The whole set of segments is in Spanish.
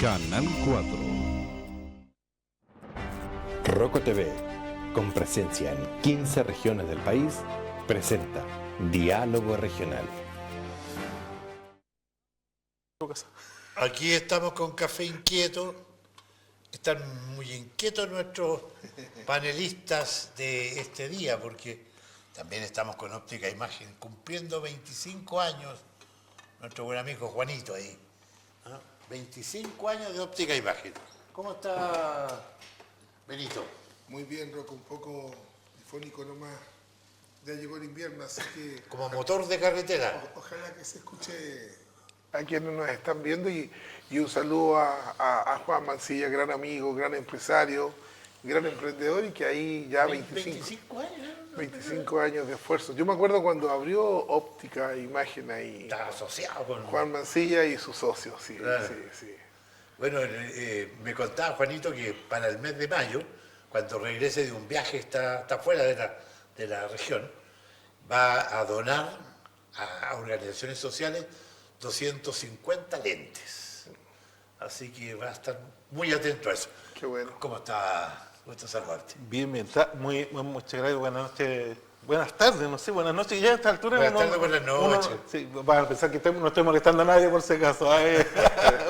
Canal 4. Roco TV, con presencia en 15 regiones del país, presenta Diálogo Regional. Aquí estamos con Café Inquieto. Están muy inquietos nuestros panelistas de este día, porque también estamos con Óptica Imagen, cumpliendo 25 años, nuestro buen amigo Juanito ahí. 25 años de Óptica Imagen. ¿Cómo está, Benito? Muy bien, Rocco, un poco difónico nomás. Ya llegó el invierno, así que... Como motor de carretera. Ojalá que se escuche a quienes nos están viendo y un saludo a Juan Mancilla, gran amigo, gran empresario, gran emprendedor y que ahí ya 25 años, ¿no? 25 años de esfuerzo. Yo me acuerdo cuando abrió Óptica Imagen ahí. Está asociado con... Juan Mancilla y sus socios, sí, Claro. sí. Bueno, me contaba Juanito que para el mes de mayo, cuando regrese de un viaje, está fuera de la región, va a donar a organizaciones sociales 250 lentes. Así que va a estar muy atento a eso. Qué bueno. ¿Cómo está? Gusto saludarte. Bien, muchas gracias, buenas noches, buenas tardes, no sé, buenas noches, ya a esta altura... Buenas tardes, buenas noches. Sí, para pensar que no estoy molestando a nadie por si acaso.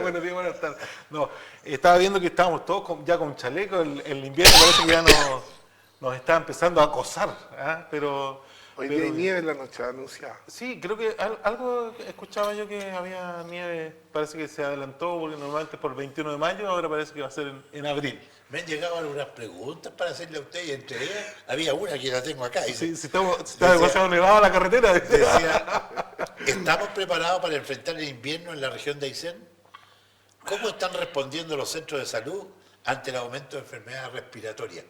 Buenos días, buenas tardes. No, estaba viendo que estábamos todos ya con chaleco, el invierno parece que ya nos está empezando a acosar, pero... Hoy día hay nieve en la noche anunciada. Sí, creo que algo escuchaba yo que había nieve, parece que se adelantó, porque normalmente es por el 21 de mayo, ahora parece que va a ser en abril. Me han llegado algunas preguntas para hacerle a usted y entre ellas había una que la tengo acá. Dice, Sí, está demasiado nevado la carretera. Decía, ¿estamos preparados para enfrentar el invierno en la región de Aysén? ¿Cómo están respondiendo los centros de salud ante el aumento de enfermedades respiratorias?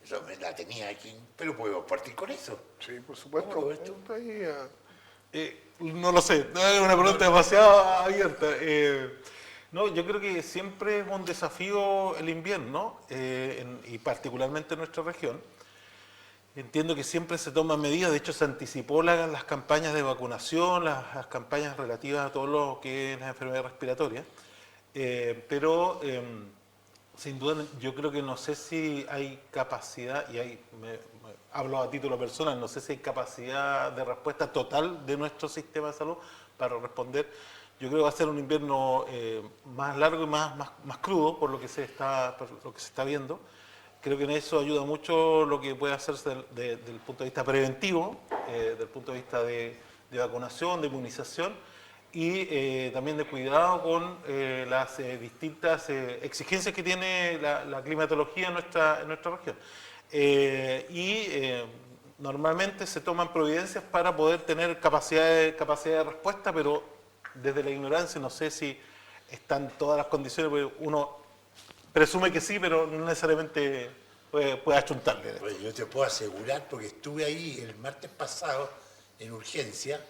Eso me la tenía aquí, pero podemos partir con eso. Sí, por supuesto. ¿Cómo lo ves tú? Está ahí, No lo sé, no, es una pregunta demasiado abierta. No, yo creo que siempre es un desafío el invierno, y particularmente en nuestra región. Entiendo que siempre se toman medidas, de hecho se anticipó las campañas de vacunación, las campañas relativas a todo lo que es las enfermedades respiratorias, pero sin duda yo creo que no sé si hay capacidad, y hablo a título personal, no sé si hay capacidad de respuesta total de nuestro sistema de salud para responder. Yo creo que va a ser un invierno más largo y más crudo por lo que se está viendo. Creo que en eso ayuda mucho lo que puede hacerse desde el punto de vista preventivo, desde el punto de vista de vacunación, de inmunización y también de cuidado con las distintas exigencias que tiene la climatología en nuestra región. Normalmente se toman providencias para poder tener capacidad de respuesta, pero desde la ignorancia no sé si están todas las condiciones, porque uno presume que sí, pero no necesariamente puede achuntarle. Pues yo te puedo asegurar, porque estuve ahí el martes pasado en urgencia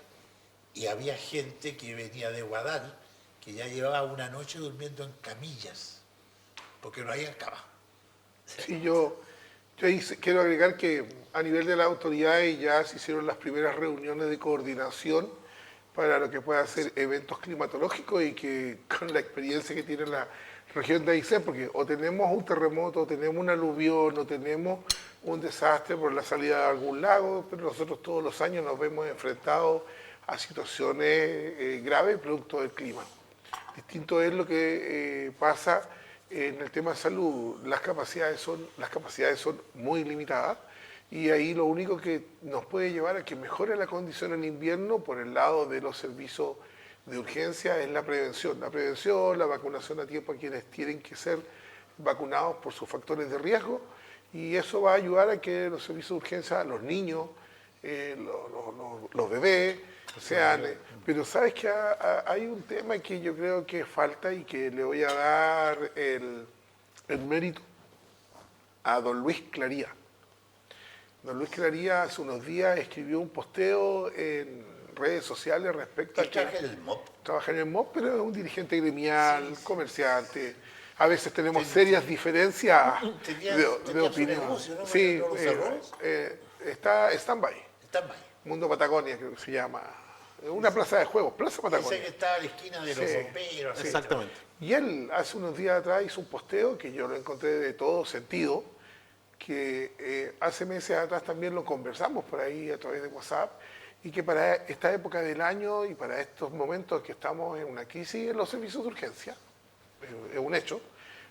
y había gente que venía de Guadal que ya llevaba una noche durmiendo en camillas, porque no había cama. Sí, yo ahí quiero agregar que a nivel de las autoridades ya se hicieron las primeras reuniones de coordinación para lo que pueda ser eventos climatológicos y que con la experiencia que tiene la región de Aysén, porque o tenemos un terremoto, o tenemos un aluvión, o tenemos un desastre por la salida de algún lago, pero nosotros todos los años nos vemos enfrentados a situaciones graves producto del clima. Distinto es lo que pasa en el tema de salud. Las capacidades son muy limitadas y ahí lo único que nos puede llevar a que mejore la condición en invierno por el lado de los servicios de urgencia es la prevención. La prevención, la vacunación a tiempo a quienes tienen que ser vacunados por sus factores de riesgo y eso va a ayudar a que los servicios de urgencia, los niños, los bebés, sean... Pero sabes que hay un tema que yo creo que falta y que le voy a dar el mérito a don Luis Claría. Don Luis Claría hace unos días escribió un posteo en redes sociales respecto a que... Trabaja en el MOP. Trabaja en el MOP, pero es un dirigente gremial, comerciante. A veces tenemos serias diferencias de opinión. Negocio, ¿no? Sí, ¿No lo cerró? está stand-by. Está mal. Mundo Patagonia creo que se llama una plaza de juegos, Plaza Ese Patagonia. que está a la esquina de los Sí. bomberos. etcétera. Exactamente. Y él hace unos días atrás hizo un posteo que yo lo encontré de todo sentido, que hace meses atrás también lo conversamos por ahí a través de WhatsApp, y que para esta época del año y para estos momentos que estamos en una crisis en los servicios de urgencia, es un hecho,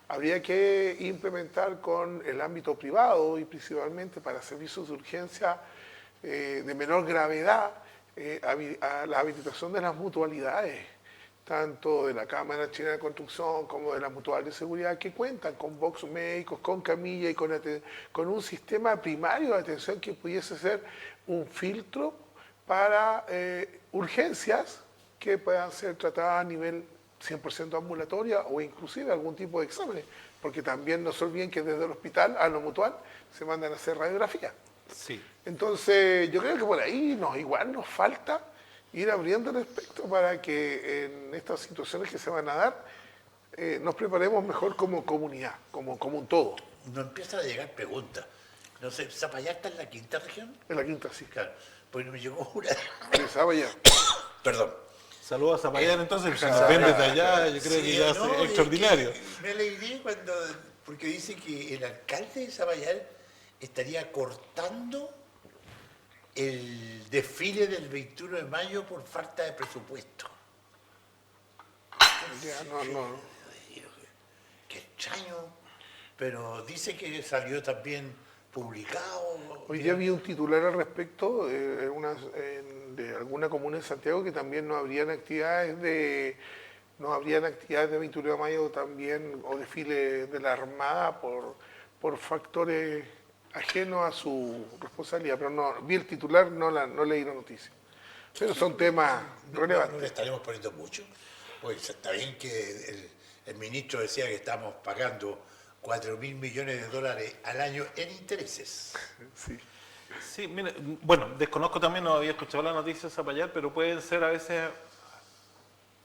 habría que implementar con el ámbito privado y principalmente para servicios de urgencia de menor gravedad a la habilitación de las mutualidades, tanto de la Cámara Chilena de Construcción como de la Mutual de Seguridad, que cuentan con box médicos, con camilla y con un sistema primario de atención que pudiese ser un filtro para urgencias que puedan ser tratadas a nivel 100% ambulatoria o inclusive algún tipo de exámenes, porque también no se olviden que desde el hospital a lo mutual se mandan a hacer radiografía. Sí. Entonces, yo creo que por ahí igual nos falta ir abriendo el espectro para que en estas situaciones que se van a dar nos preparemos mejor como comunidad, como un todo. Nos empiezan a llegar preguntas. No sé, ¿Zapallar está en la quinta región? En la quinta, sí. Claro, pues me llegó una. Que se vaya. Perdón. Saludos a Zapallar entonces, si nos ven desde allá, yo creo que ya no, es extraordinario. Me alegré porque dice que el alcalde de Zapallar estaría cortando el desfile del 21 de mayo por falta de presupuesto. Ya, no. Qué extraño, pero dice que salió también publicado. Hoy día vi un titular al respecto de alguna comuna en Santiago que también no habrían actividades de 21 de mayo también o desfile de la Armada por factores ajenos a su responsabilidad, pero no vi el titular, no leí la noticia. Pero son temas No relevantes. le estaremos poniendo mucho. Pues está bien que el ministro decía que estamos pagando 4.000 millones de dólares al año en intereses. Sí. Sí, mire, bueno, desconozco también, no había escuchado la noticia de Zapallar, pero pueden ser a veces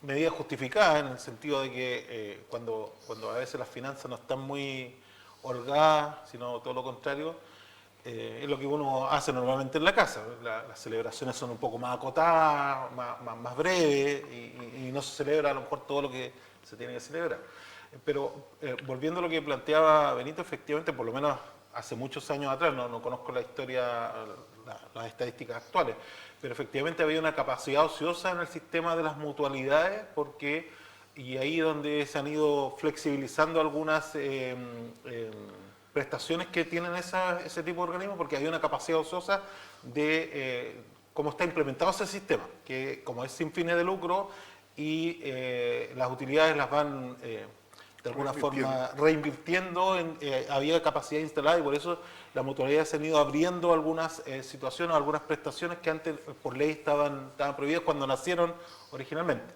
medidas justificadas en el sentido de que cuando a veces las finanzas no están muy holgadas, sino todo lo contrario, es lo que uno hace normalmente en la casa. Las celebraciones son un poco más acotadas, más breves y no se celebra a lo mejor todo lo que se tiene que celebrar. Pero volviendo a lo que planteaba Benito, efectivamente, por lo menos hace muchos años atrás, no conozco la historia, las estadísticas actuales, pero efectivamente había una capacidad ociosa en el sistema de las mutualidades, y ahí donde se han ido flexibilizando algunas prestaciones que tienen ese tipo de organismos, porque hay una capacidad ociosa de cómo está implementado ese sistema, que como es sin fines de lucro y las utilidades las van de alguna forma reinvirtiendo, había capacidad instalada y por eso las mutualidades se han ido abriendo algunas situaciones, algunas prestaciones que antes por ley estaban prohibidas cuando nacieron originalmente.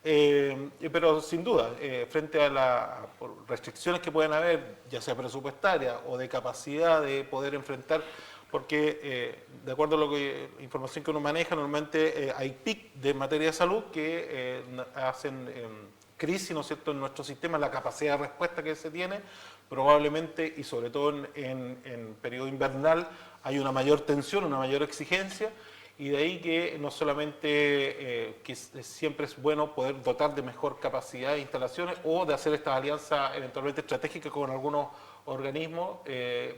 Pero sin duda, frente a por restricciones que pueden haber, ya sea presupuestarias o de capacidad de poder enfrentar, porque de acuerdo a la información que uno maneja, normalmente hay PIC de materia de salud que hacen crisis, ¿no es cierto?, en nuestro sistema, la capacidad de respuesta que se tiene, probablemente, y sobre todo en periodo invernal, hay una mayor tensión, una mayor exigencia, y de ahí que no solamente que siempre es bueno poder dotar de mejor capacidad de instalaciones o de hacer estas alianzas eventualmente estratégicas con algunos organismos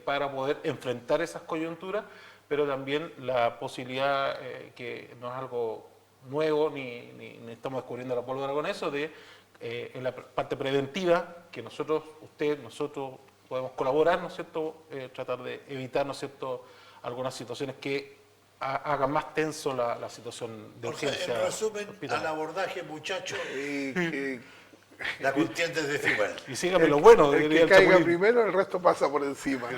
para poder enfrentar esas coyunturas, pero también la posibilidad, que no es algo nuevo ni estamos descubriendo la pólvora con eso, de en la parte preventiva, que nosotros podemos colaborar, ¿no es cierto?, tratar de evitar, ¿no es cierto?, algunas situaciones que hagan más tenso la situación de urgencia. En resumen, hospitalaria. al abordaje, muchachos, Que la contienda es desigual. Y sígame lo bueno, el diría que el caiga Chapulín. primero, el resto pasa por encima.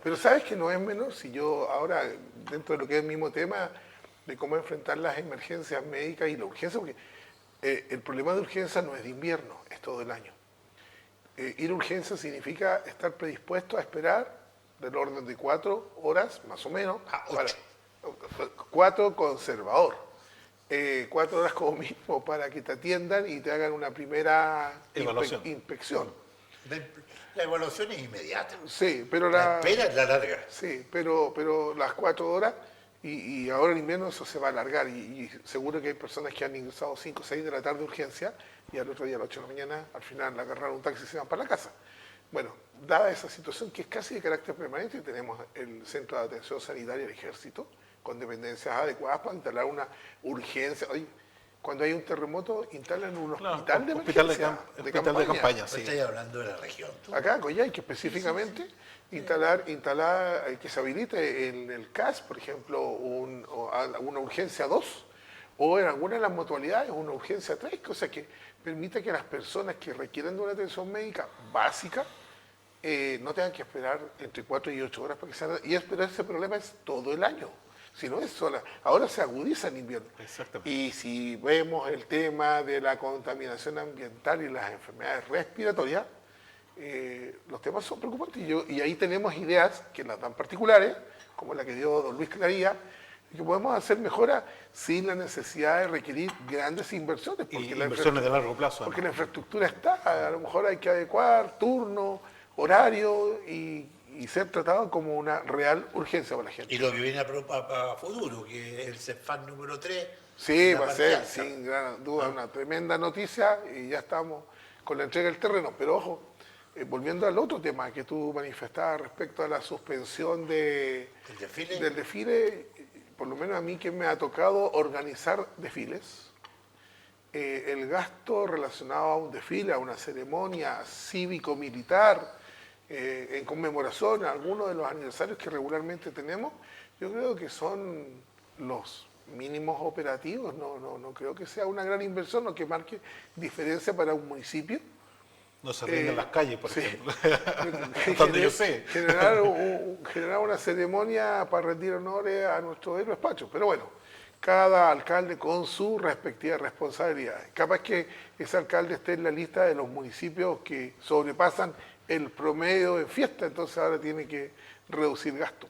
Pero sabes que no es menor si yo ahora, dentro de lo que es el mismo tema, de cómo enfrentar las emergencias médicas y la urgencia, porque el problema de urgencia no es de invierno, es todo el año. Ir a urgencia significa estar predispuesto a esperar del orden de 4 horas, más o menos, 4 conservador, 4 horas como mínimo para que te atiendan y te hagan una primera inspección. La evaluación es inmediata. Sí, pero La espera es la larga. Sí, pero las 4 horas Y ahora en invierno eso se va a alargar y seguro que hay personas que han ingresado 5 o 6 de la tarde de urgencia y al otro día a las 8 de la mañana al final agarraron un taxi y se van para la casa. Bueno, dada esa situación que es casi de carácter permanente, tenemos el Centro de Atención Sanitaria del Ejército con dependencias adecuadas para instalar una urgencia. Oye, cuando hay un terremoto, instalan un hospital de emergencia, hospital de campaña, sí. Estás hablando de la región, tú. Acá, Coyhaique, específicamente, instalar que se habilite en el CAS, por ejemplo, una urgencia 2, o en alguna de las mutualidades una urgencia 3, cosa que permita que las personas que requieren de una atención médica básica no tengan que esperar entre 4 y 8 horas para que se haga. Pero ese problema es todo el año. Si no es sola, ahora se agudiza en invierno. Exactamente. Y si vemos el tema de la contaminación ambiental y las enfermedades respiratorias, los temas son preocupantes. Y ahí tenemos ideas que las dan particulares, como la que dio don Luis Claría, que podemos hacer mejoras sin la necesidad de requerir grandes inversiones. Y inversiones de largo plazo. Porque la infraestructura está, a lo mejor hay que adecuar turno, horario y ser tratado como una real urgencia para la gente. Y lo que viene a futuro, que es el CEFAN número 3. Sí, va a ser sin gran duda una tremenda noticia y ya estamos con la entrega del terreno. Pero ojo, volviendo al otro tema que tú manifestabas respecto a la suspensión del desfile, por lo menos a mí que me ha tocado organizar desfiles, el gasto relacionado a un desfile, a una ceremonia cívico-militar, en conmemoración a algunos de los aniversarios que regularmente tenemos, yo creo que son los mínimos operativos, no creo que sea una gran inversión o que marque diferencia para un municipio. No se rinden las calles, por sí. ejemplo. Donde yo sé. Generar una ceremonia para rendir honores a nuestros héroes pachos. Pero bueno, cada alcalde con su respectiva responsabilidad. Capaz que ese alcalde esté en la lista de los municipios que sobrepasan el promedio de fiesta, entonces ahora tiene que reducir gasto.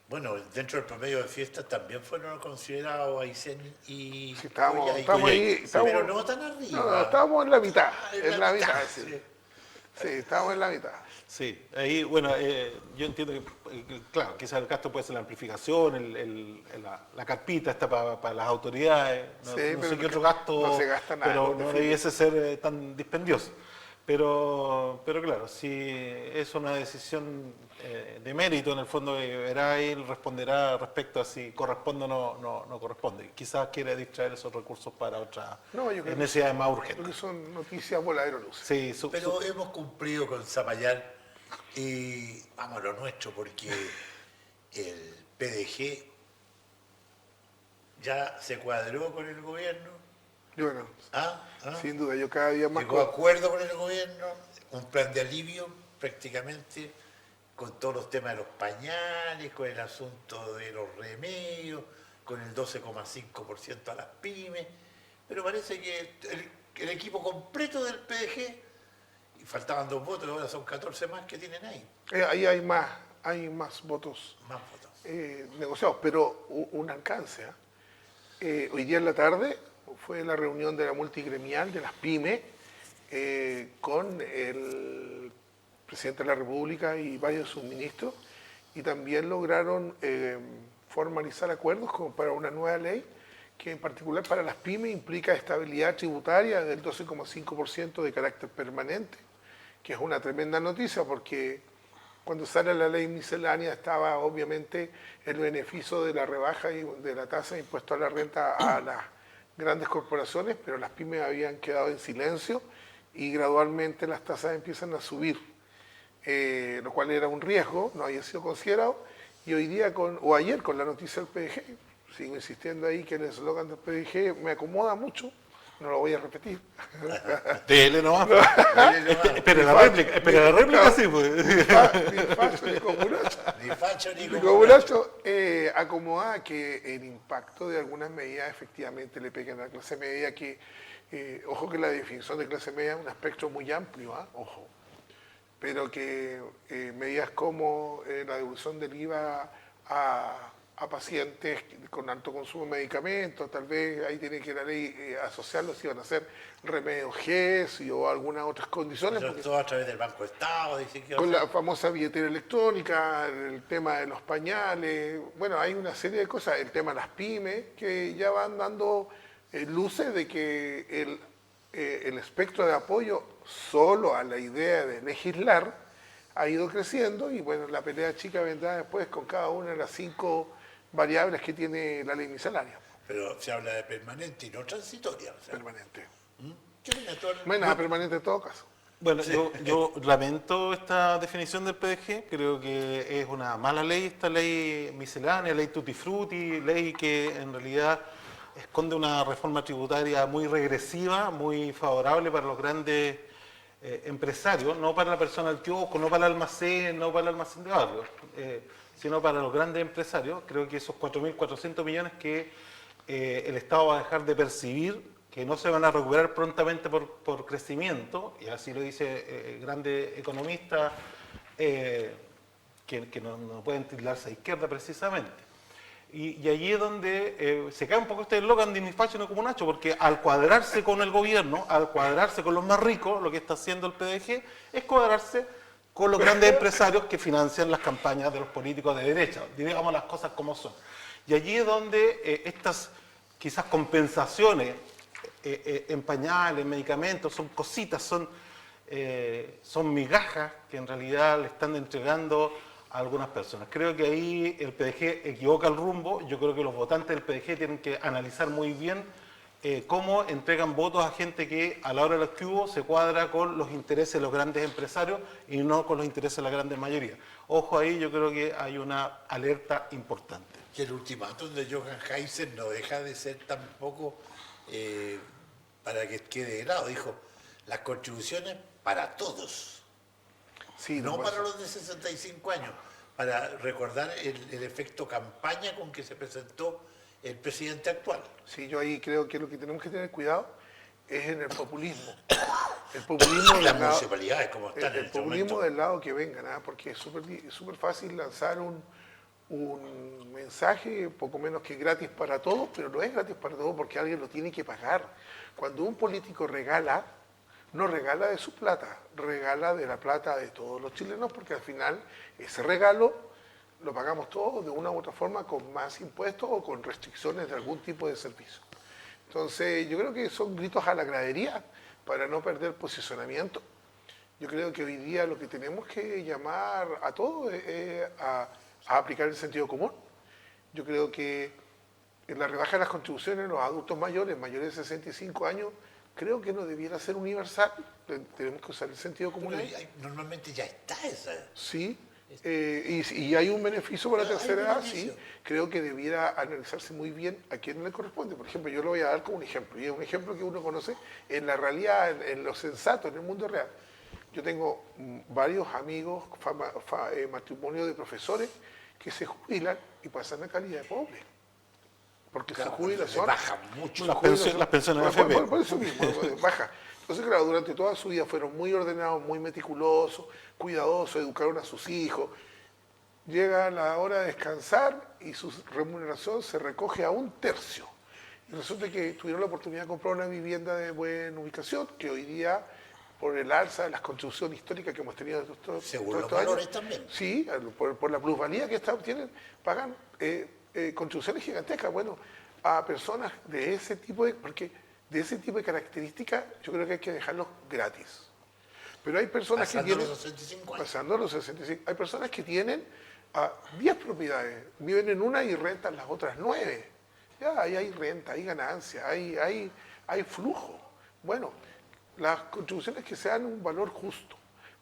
Bueno, dentro del promedio de fiestas también fueron considerados Aysén y sí, estamos ahí, pero no tan arriba. No, estamos en la mitad. En la mitad, sí. Sí, estamos en la mitad. Sí, ahí, bueno, yo entiendo que, claro, quizás el gasto puede ser la amplificación, la carpita está para las autoridades, no sé qué otro gasto, no se gasta nada, pero no debiese ser tan dispendioso. Pero claro, si es una decisión de mérito, en el fondo verá él, responderá respecto a si corresponde o no corresponde. Quizás quiere distraer esos recursos para otras necesidades más urgentes. Creo que son noticias voladero luces. Sí, pero hemos cumplido con Zapallar y vamos a lo nuestro, porque el PDG ya se cuadró con el gobierno. Bueno, sin duda, yo cada día más... Llegó a acuerdo con el gobierno, un plan de alivio prácticamente, con todos los temas de los pañales, con el asunto de los remedios, con el 12,5% a las pymes, pero parece que el equipo completo del PDG, y faltaban 2 votos, ahora son 14 más que tienen ahí. Ahí hay más votos, negociados, pero un alcance. Hoy día en la tarde fue la reunión de la multigremial de las pymes con el presidente de la República y varios de sus ministros, y también lograron formalizar acuerdos como para una nueva ley que en particular para las pymes implica estabilidad tributaria del 12,5% de carácter permanente, que es una tremenda noticia porque cuando sale la ley miscelánea estaba obviamente el beneficio de la rebaja de la tasa de impuesto a la renta a las grandes corporaciones, pero las pymes habían quedado en silencio y gradualmente las tasas empiezan a subir, lo cual era un riesgo, no había sido considerado, y hoy día ayer con la noticia del PDG, sigo insistiendo ahí que el eslogan del PDG me acomoda mucho, no lo voy a repetir. Dele nomás. Espera la réplica, sí, pues. Ni facho ni comuracho. Ni facho ni comuracho. Acomoda que el impacto de algunas medidas efectivamente le peguen a la clase media, que, ojo que la definición de clase media es un espectro muy amplio, ojo, pero que medidas como la devolución del IVA a a pacientes con alto consumo de medicamentos, tal vez ahí tiene que la ley asociarlo si van a ser remedios GES o algunas otras condiciones. Sobre todo a través del Banco de Estado, dicen que va a Con ser. la famosa billetera electrónica, el tema de los pañales, bueno, hay una serie de cosas, el tema de las pymes, que ya van dando luces de que el espectro de apoyo solo a la idea de legislar ha ido creciendo y bueno, la pelea chica vendrá después con cada una de las 5 variables que tiene la ley miscelánea. Pero se habla de permanente y no transitoria. O sea, Permanente. ¿qué eliminatoria? No hay nada permanente en todo caso. Bueno, yo lamento esta definición del PDG, creo que es una mala ley esta ley miscelánea, ley tutti frutti, ley que en realidad esconde una reforma tributaria muy regresiva, muy favorable para los grandes empresarios, no para la persona del kiosco, no para el almacén, no para el almacén de barrio, sino para los grandes empresarios. Creo que esos 4.400 millones que el Estado va a dejar de percibir, que no se van a recuperar prontamente por crecimiento, y así lo dice grandes economistas que no pueden tildarse a izquierda precisamente. Y allí es donde se cae un poco este eslogan de ni facho ni comunacho, porque al cuadrarse con el gobierno, al cuadrarse con los más ricos, lo que está haciendo el PDG es cuadrarse con los grandes empresarios que financian las campañas de los políticos de derecha, digamos las cosas como son. Y allí es donde estas quizás compensaciones en pañales, en medicamentos, son cositas, son migajas que en realidad le están entregando a algunas personas. Creo que ahí el PDG equivoca el rumbo. Yo creo que los votantes del PDG tienen que analizar muy bien cómo entregan votos a gente que a la hora de los que hubo se cuadra con los intereses de los grandes empresarios y no con los intereses de la gran mayoría. Ojo ahí, yo creo que hay una alerta importante. Que el ultimátum de Johann Heiser no deja de ser tampoco para que quede de lado. Dijo, las contribuciones para todos. Sí, No pues, para los de 65 años, para recordar el efecto campaña con que se presentó el presidente actual. sí, yo ahí creo que lo que tenemos que tener cuidado es en el populismo. El populismo Las del lado, municipalidades como están en el este populismo momento. del lado que venga, ¿no? Porque es súper fácil lanzar un mensaje poco menos que gratis para todos, pero no es gratis para todos porque alguien lo tiene que pagar. Cuando un político regala, no regala de su plata, regala de la plata de todos los chilenos, porque al final ese regalo lo pagamos todos de una u otra forma con más impuestos o con restricciones de algún tipo de servicio. Entonces, yo creo que son gritos a la gradería para no perder posicionamiento. Yo creo que hoy día lo que tenemos que llamar a todos es a aplicar el sentido común. Yo creo que en la rebaja de las contribuciones los adultos mayores de 65 años, creo que no debiera ser universal. Tenemos que usar el sentido común Pero ahí. normalmente ya está esa. Sí, y hay un beneficio para la Hay tercera edad, beneficio. sí. Creo que debiera analizarse muy bien a quién le corresponde. Por ejemplo, yo lo voy a dar como un ejemplo, y es un ejemplo que uno conoce en la realidad, en lo sensato, en el mundo real. Yo tengo varios amigos, matrimonio de profesores, que se jubilan y pasan a calidad de pobre. Porque Claro, se jubilan, le son... bajan mucho. Las pensiones de Por, AFP. por eso mismo, baja. Entonces, claro, durante toda su vida fueron muy ordenados, muy meticulosos, cuidadosos, educaron a sus hijos. Llega la hora de descansar y su remuneración se recoge a 1/3. Y resulta que tuvieron la oportunidad de comprar una vivienda de buena ubicación, que hoy día, por el alza de las construcciones históricas que hemos tenido Según todos los estos años, valores también. sí, por la plusvalía que obtienen, pagan construcciones gigantescas. Bueno, a personas de ese tipo porque de ese tipo de características yo creo que hay que dejarlos gratis. Pero hay personas Pasando que tienen... los 65 años. Pasando los 65. Hay personas que tienen 10 propiedades, viven en una y rentan las otras 9. Ya, ahí hay renta, hay ganancia, hay flujo. Bueno, las contribuciones que sean un valor justo,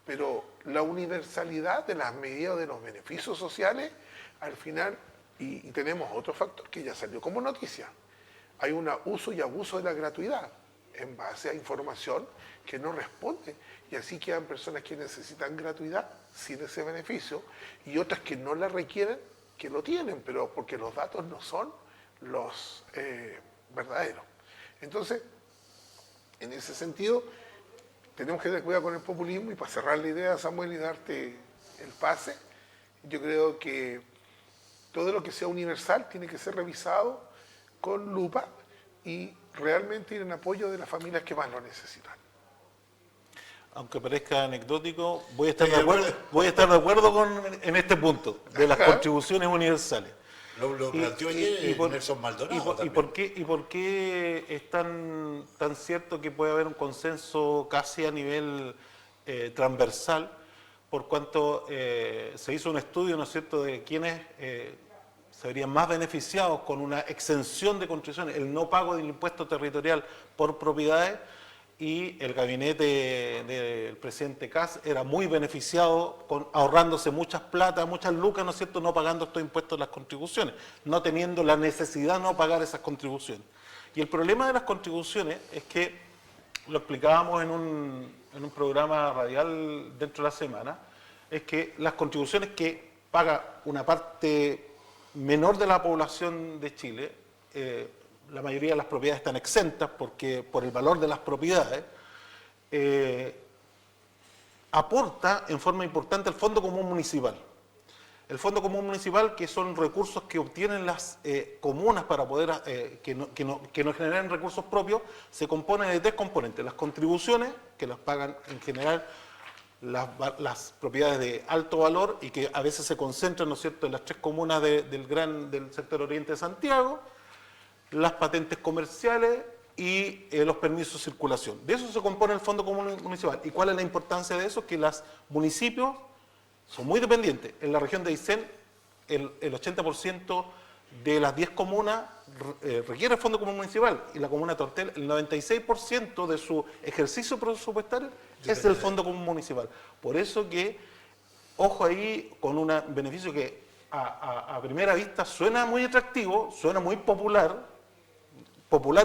pero la universalidad de las medidas de los beneficios sociales, al final, y tenemos otro factor que ya salió como noticia, hay un uso y abuso de la gratuidad en base a información que no responde, y así quedan personas que necesitan gratuidad sin ese beneficio y otras que no la requieren, que lo tienen, pero porque los datos no son los verdaderos. Entonces, en ese sentido, tenemos que tener cuidado con el populismo. Y para cerrar la idea, Samuel, y darte el pase, yo creo que todo lo que sea universal tiene que ser revisado con lupa y realmente ir en apoyo de las familias que más lo necesitan. Aunque parezca anecdótico, voy a estar de acuerdo en este punto, de las contribuciones universales. Lo planteó ayer Nelson Maldonado también. ¿Y por qué es tan cierto que puede haber un consenso casi a nivel transversal? Por cuanto se hizo un estudio, ¿no es cierto?, de quiénes se verían más beneficiados con una exención de contribuciones, el no pago del impuesto territorial por propiedades, y el gabinete del presidente Kast era muy beneficiado ahorrándose muchas lucas, ¿no es cierto?, no pagando estos impuestos de las contribuciones, no teniendo la necesidad de no pagar esas contribuciones. Y el problema de las contribuciones es que, lo explicábamos en un programa radial dentro de la semana, es que las contribuciones que paga una parte menor de la población de Chile, la mayoría de las propiedades están exentas porque por el valor de las propiedades, aporta en forma importante al Fondo Común Municipal. El Fondo Común Municipal, que son recursos que obtienen las comunas para poder, que no generen recursos propios, se compone de 3 componentes. Las contribuciones, que las pagan en general las propiedades de alto valor y que a veces se concentran, ¿no es cierto?, en las 3 comunas del sector oriente de Santiago, las patentes comerciales y los permisos de circulación. De eso se compone el Fondo Común Municipal. ¿Y cuál es la importancia de eso? Que los municipios son muy dependientes. En la región de Aysén, el 80% de las 10 comunas requiere el Fondo Común Municipal, y la comuna de Tortel, el 96% de su ejercicio presupuestario es el Fondo Común Municipal. Por eso que, ojo ahí, con un beneficio que a primera vista suena muy atractivo, suena muy popular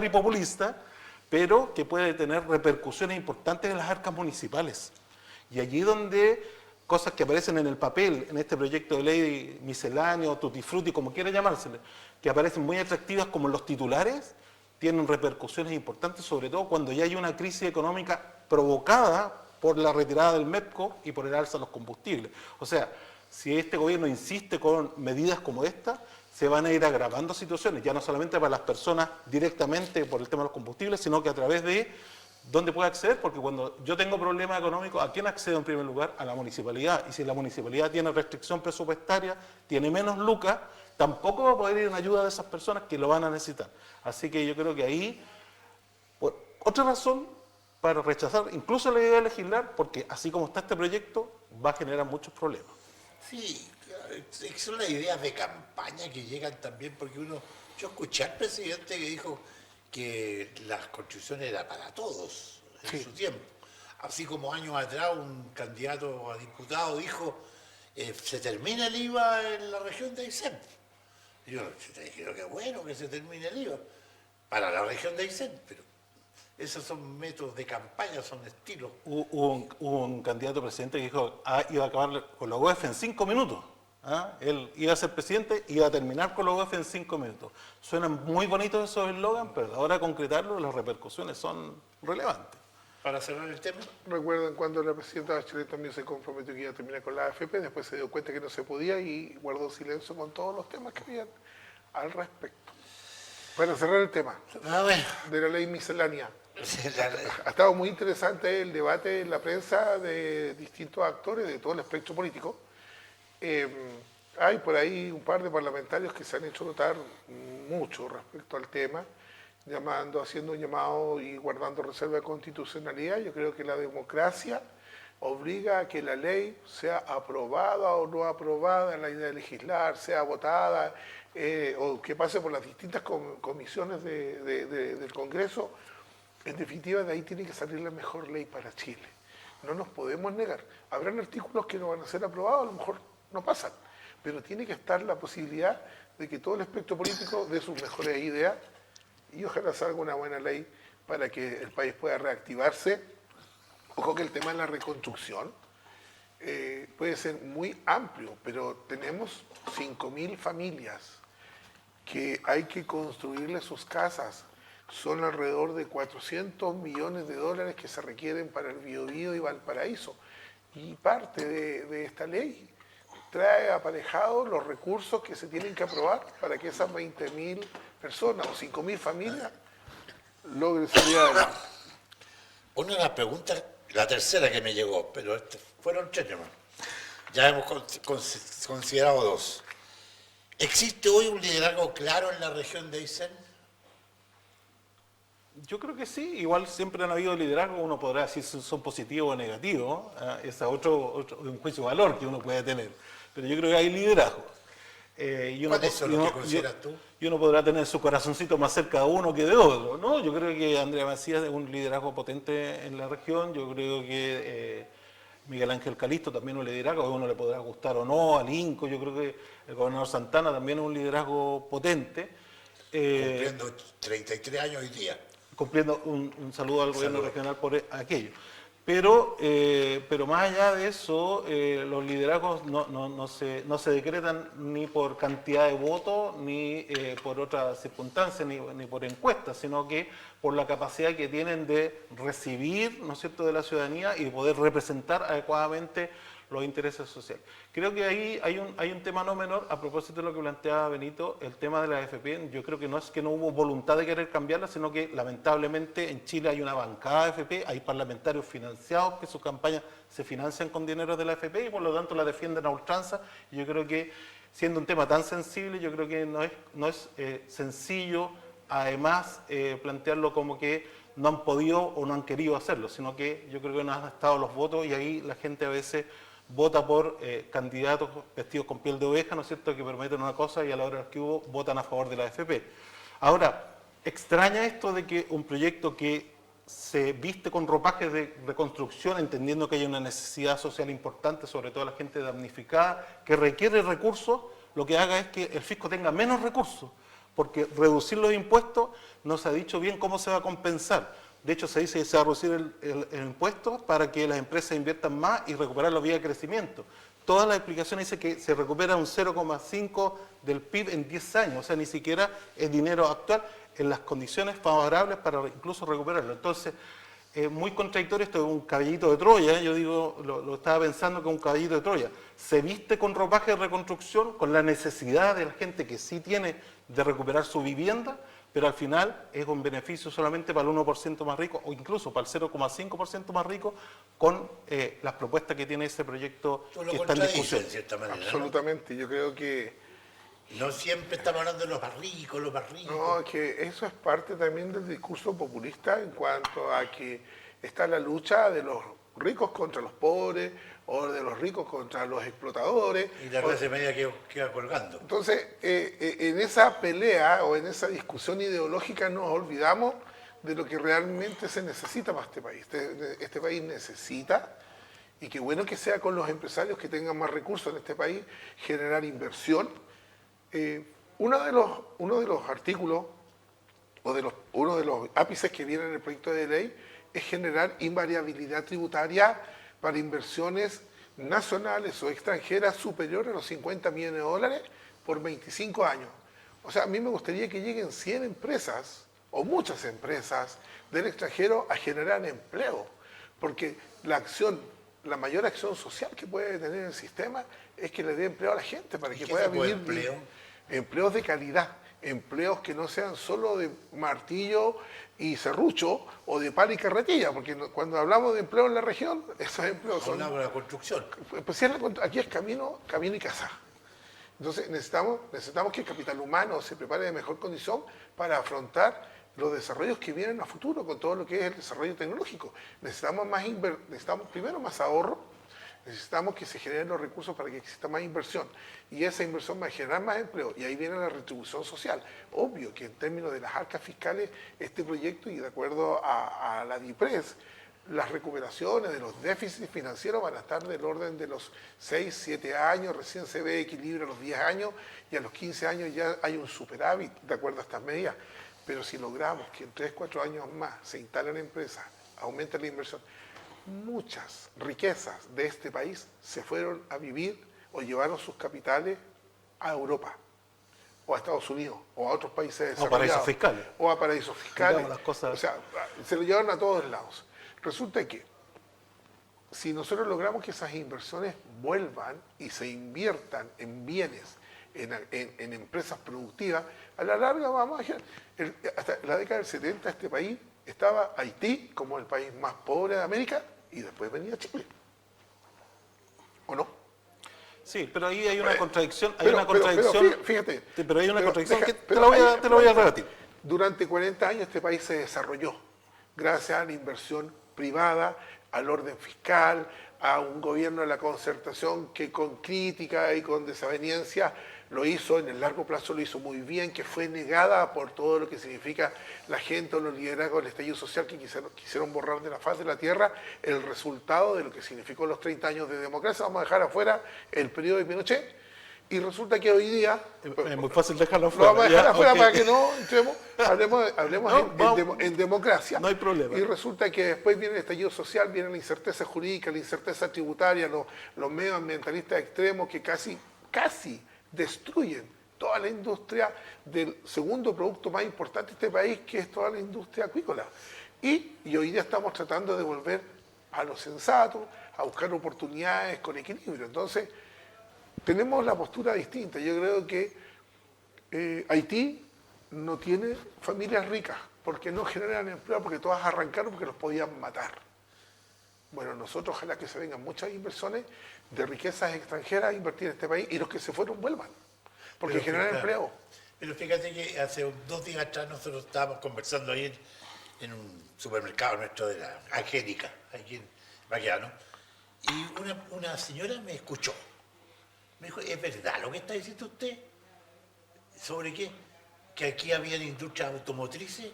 y populista, pero que puede tener repercusiones importantes en las arcas municipales. Y allí donde cosas que aparecen en el papel, en este proyecto de ley misceláneo, tutti frutti, como quiera llamársele, que aparecen muy atractivas como los titulares, tienen repercusiones importantes, sobre todo cuando ya hay una crisis económica provocada por la retirada del MEPCO y por el alza de los combustibles. O sea, si este gobierno insiste con medidas como esta, se van a ir agravando situaciones, ya no solamente para las personas directamente por el tema de los combustibles, sino que a través de dónde puede acceder, porque cuando yo tengo problemas económicos, ¿a quién accedo en primer lugar? A la municipalidad. Y si la municipalidad tiene restricción presupuestaria, tiene menos lucas, tampoco va a poder ir en ayuda de esas personas que lo van a necesitar. Así que yo creo que ahí, otra razón para rechazar incluso la idea de legislar, porque así como está este proyecto, va a generar muchos problemas. Sí, son las ideas de campaña que llegan también, porque yo escuché al presidente que dijo que las constituciones eran para todos en su tiempo. Así como años atrás un candidato a diputado dijo, se termina el IVA en la región de Aysén. Y yo creo que bueno que se termine el IVA para la región de Aysén, pero esos son métodos de campaña, son estilos. Hubo un candidato presidente que dijo iba a acabar con la UEF en 5 minutos. Él iba a ser presidente y iba a terminar con la UEF en 5 minutos. Suenan muy bonitos esos eslogans, pero a la hora de concretarlo, las repercusiones son relevantes. Para cerrar el tema. Recuerdan cuando la presidenta Bachelet también se comprometió que iba a terminar con la AFP, después se dio cuenta que no se podía y guardó silencio con todos los temas que habían al respecto. Para cerrar el tema de la ley miscelánea. Ha estado muy interesante el debate en la prensa de distintos actores de todo el espectro político. Hay por ahí un par de parlamentarios que se han hecho notar mucho respecto al tema, haciendo un llamado y guardando reserva de constitucionalidad. Yo creo que la democracia obliga a que la ley sea aprobada o no aprobada, la idea de legislar, sea votada, o que pase por las distintas comisiones del Congreso. En definitiva, de ahí tiene que salir la mejor ley para Chile. No nos podemos negar. Habrán artículos que no van a ser aprobados, a lo mejor no pasan, pero tiene que estar la posibilidad de que todo el espectro político dé sus mejores ideas y ojalá salga una buena ley para que el país pueda reactivarse. Ojo que el tema de la reconstrucción puede ser muy amplio, pero tenemos 5.000 familias que hay que construirle sus casas. Son alrededor de 400 millones de dólares que se requieren para el Biobío y Valparaíso. Y parte de esta ley trae aparejados los recursos que se tienen que aprobar para que esas 20.000 personas o 5.000 familias logren salir adelante. Una de las preguntas, la tercera que me llegó, pero fueron 3 nomás. Ya hemos considerado 2. ¿Existe hoy un liderazgo claro en la región de Aysén? Yo creo que sí, igual siempre han habido liderazgos, uno podrá decir si son positivos o negativos, ese es un juicio de valor que uno puede tener, pero yo creo que hay liderazgo. ¿Cuáles son los que consideras tú? Y uno podrá tener su corazoncito más cerca de uno que de otro, ¿no? Yo creo que Andrea Macías es un liderazgo potente en la región, yo creo que Miguel Ángel Calisto también es un liderazgo, a uno le podrá gustar o no, al Inco, yo creo que el gobernador Santana también es un liderazgo potente. Cumpliendo 33 años hoy día. Cumpliendo un saludo al gobierno regional por aquello. Pero más allá de eso, los liderazgos no se decretan ni por cantidad de votos, ni por otras circunstancias, ni por encuestas, sino que por la capacidad que tienen de recibir, ¿no es cierto?, de la ciudadanía y de poder representar adecuadamente los intereses sociales. Creo que ahí hay un tema no menor, a propósito de lo que planteaba Benito, el tema de la AFP. Yo creo que no es que no hubo voluntad de querer cambiarla, sino que lamentablemente en Chile hay una bancada de AFP, hay parlamentarios financiados que sus campañas se financian con dinero de la AFP y por lo tanto la defienden a ultranza. Y yo creo que siendo un tema tan sensible, yo creo que no es sencillo además plantearlo como que no han podido o no han querido hacerlo, sino que yo creo que no han estado los votos y ahí la gente a veces vota por candidatos vestidos con piel de oveja, ¿no es cierto?, que prometen una cosa y a la hora que hubo votan a favor de la AFP. Ahora, extraña esto de que un proyecto que se viste con ropajes de reconstrucción, entendiendo que hay una necesidad social importante, sobre todo la gente damnificada, que requiere recursos, lo que haga es que el fisco tenga menos recursos, porque reducir los impuestos no se ha dicho bien cómo se va a compensar. De hecho, se dice que se va a reducir el impuesto para que las empresas inviertan más y recuperar la vía de crecimiento. Todas las explicaciones dicen que se recupera un 0,5 del PIB en 10 años, o sea, ni siquiera es dinero actual en las condiciones favorables para incluso recuperarlo. Entonces, es muy contradictorio, esto es un caballito de Troya, yo digo, lo estaba pensando que un caballito de Troya. Se viste con ropaje de reconstrucción, con la necesidad de la gente que sí tiene de recuperar su vivienda, pero al final es un beneficio solamente para el 1% más rico o incluso para el 0,5% más rico con las propuestas que tiene ese proyecto que está en discusión. En cierta manera, Absolutamente, ¿no? Yo creo que no siempre estamos hablando de los más ricos, los más ricos. no, que eso es parte también del discurso populista en cuanto a que está la lucha de los ricos contra los pobres o de los ricos contra los explotadores. Y la clase media queda colgando. Entonces, en esa pelea o en esa discusión ideológica nos olvidamos de lo que realmente se necesita para este país. Este país necesita, y qué bueno que sea con los empresarios que tengan más recursos en este país, generar inversión. Uno de los artículos o uno de los ápices que viene en el proyecto de ley es generar invariabilidad tributaria para inversiones nacionales o extranjeras superiores a los 50 millones de dólares por 25 años. O sea, a mí me gustaría que lleguen 100 empresas o muchas empresas del extranjero a generar empleo, porque la mayor acción social que puede tener el sistema es que le dé empleo a la gente para que pueda vivir bien. Empleos de calidad, empleos que no sean solo de martillo y serrucho o de pala y carretilla, porque cuando hablamos de empleo en la región, esos empleos son... Hablamos de la construcción. Pues aquí es camino y casa. Entonces necesitamos que el capital humano se prepare de mejor condición para afrontar los desarrollos que vienen a futuro con todo lo que es el desarrollo tecnológico. Necesitamos primero más ahorro. Necesitamos que se generen los recursos para que exista más inversión. Y esa inversión va a generar más empleo. Y ahí viene la retribución social. Obvio que en términos de las arcas fiscales, este proyecto, y de acuerdo a la DIPRES, las recuperaciones de los déficits financieros van a estar del orden de los 6, 7 años, recién se ve equilibrio a los 10 años, y a los 15 años ya hay un superávit, de acuerdo a estas medidas. Pero si logramos que en 3, 4 años más se instalen empresas, aumente la inversión, muchas riquezas de este país se fueron a vivir o llevaron sus capitales a Europa, o a Estados Unidos, o a otros países desarrollados. O a paraísos fiscales. O a paraísos fiscales. Las cosas... O sea, se lo llevaron a todos lados. Resulta que si nosotros logramos que esas inversiones vuelvan y se inviertan en bienes, en empresas productivas, a la larga vamos a... Hasta la década del 70 este país estaba Haití como el país más pobre de América y después venía Chile. ¿O no? Sí, pero ahí hay una contradicción. Fíjate. Sí, pero hay una contradicción que te pero lo voy a rebatir. Durante 40 años este país se desarrolló gracias a la inversión privada, al orden fiscal, a un gobierno de la concertación que con crítica y con desaveniencia lo hizo, en el largo plazo lo hizo muy bien, que fue negada por todo lo que significa la gente o los liderazgos del estallido social que quisieron borrar de la faz de la tierra el resultado de lo que significó los 30 años de democracia. Vamos a dejar afuera el periodo de Pinochet. Y resulta que hoy día... Es muy fácil dejarlo Lo afuera. vamos a dejar afuera Okay. para que no entremos, hablemos en democracia. No hay problema. Y resulta que después viene el estallido social, viene la incerteza jurídica, la incerteza tributaria, los medioambientalistas extremos que casi destruyen toda la industria del segundo producto más importante de este país, que es toda la industria acuícola. Y hoy día estamos tratando de volver a lo sensato, a buscar oportunidades con equilibrio. Entonces, tenemos la postura distinta. Yo creo que Haití no tiene familias ricas porque no generan empleo, porque todas arrancaron porque los podían matar. Bueno, nosotros ojalá que se vengan muchas inversiones de riquezas extranjeras a invertir en este país y los que se fueron vuelvan, porque generan empleo. Pero fíjate que hace 2 días atrás nosotros estábamos conversando ahí en un supermercado nuestro de la Angélica, aquí en Baqueano, y una señora me escuchó. Me dijo, ¿es verdad lo que está diciendo usted? ¿Sobre qué? ¿Que aquí había industrias automotrices?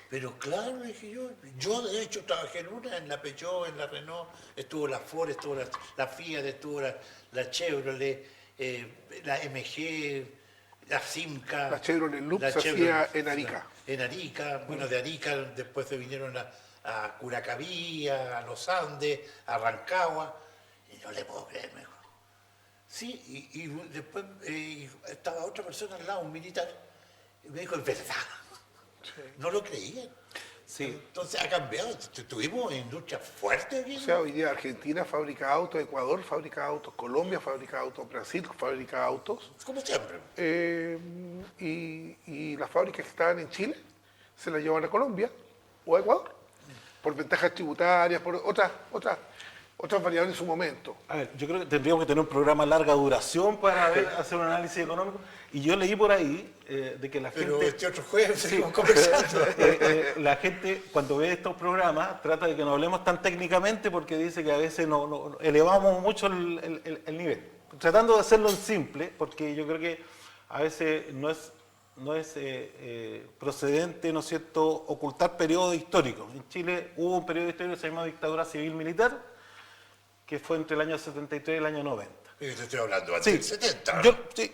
Pero claro, dije yo de hecho trabajé en una, en la Peugeot, en la Renault, estuvo la Ford, estuvo la Fiat, estuvo la Chevrolet, la MG, la Simca. La Chevrolet Loop se hacía en Arica. En Arica, bueno, de Arica después se vinieron a Curacaví, a los Andes, a Rancagua, y no le puedo creer, me dijo. Sí, y después estaba otra persona al lado, un militar, y me dijo, es verdad. Sí. No lo creían. Sí. Entonces ha cambiado. Tuvimos industria fuerte aquí. O sea, hoy día Argentina fabrica autos, Ecuador fabrica autos, Colombia fabrica autos, Brasil fabrica autos. Como siempre. Y las fábricas que estaban en Chile se las llevan a Colombia o a Ecuador, por ventajas tributarias, por otras variables en su momento. A ver, yo creo que tendríamos que tener un programa a larga duración para hacer un análisis económico. Y yo leí por ahí de que la Pero gente... este otro jueves seguimos conversando. La gente, cuando ve estos programas, trata de que no hablemos tan técnicamente porque dice que a veces no elevamos mucho el nivel. Tratando de hacerlo en simple, porque yo creo que a veces no es procedente, ¿no es cierto?, ocultar periodos históricos. En Chile hubo un periodo histórico que se llama dictadura civil-militar, que fue entre el año 73 y el año 90. Yo te estoy hablando antes del 70.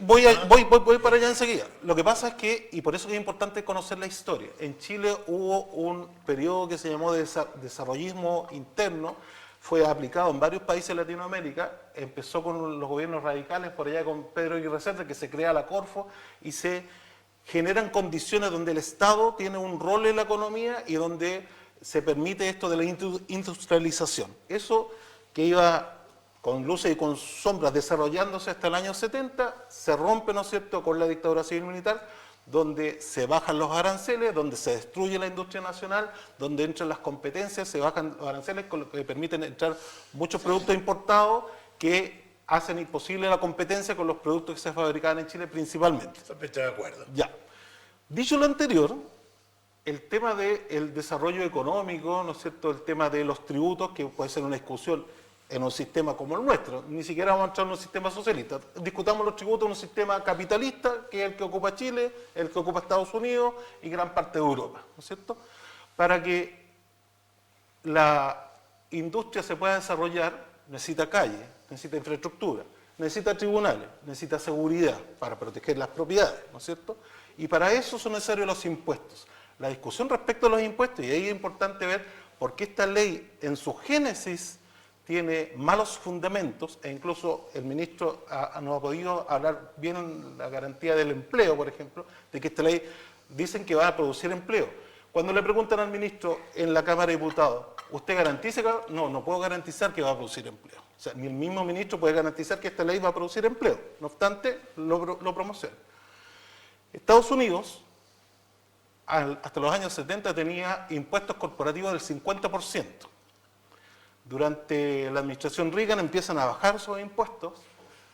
Voy para allá enseguida. Lo que pasa es que, y por eso es importante conocer la historia, en Chile hubo un periodo que se llamó desarrollismo interno, fue aplicado en varios países de Latinoamérica, empezó con los gobiernos radicales, por allá con Pedro Aguirre Cerda, que se crea la Corfo, y se generan condiciones donde el Estado tiene un rol en la economía y donde se permite esto de la industrialización. Eso que iba con luces y con sombras desarrollándose hasta el año 70, se rompe, ¿no es cierto?, con la dictadura civil-militar, donde se bajan los aranceles, donde se destruye la industria nacional, donde entran las competencias, se bajan los aranceles, con lo que permiten entrar muchos productos importados que hacen imposible la competencia con los productos que se fabricaban en Chile principalmente. Estoy de acuerdo. Ya. Dicho lo anterior, el tema del desarrollo económico, ¿no es cierto?, el tema de los tributos, que puede ser una discusión en un sistema como el nuestro, ni siquiera vamos a entrar en un sistema socialista. Discutamos los tributos en un sistema capitalista, que es el que ocupa Chile, el que ocupa Estados Unidos y gran parte de Europa, ¿no es cierto?, para que la industria se pueda desarrollar, necesita calles, necesita infraestructura, necesita tribunales, necesita seguridad para proteger las propiedades, ¿no es cierto?, y para eso son necesarios los impuestos. La discusión respecto a los impuestos, y ahí es importante ver por qué esta ley en su génesis tiene malos fundamentos, e incluso el ministro no ha podido hablar bien la garantía del empleo, por ejemplo, de que esta ley dicen que va a producir empleo. Cuando le preguntan al ministro en la Cámara de Diputados, ¿usted garantiza que no puedo garantizar que va a producir empleo? O sea, ni el mismo ministro puede garantizar que esta ley va a producir empleo. No obstante, lo promociona. Estados Unidos, hasta los años 70, tenía impuestos corporativos del 50%. Durante la administración Reagan empiezan a bajar esos impuestos.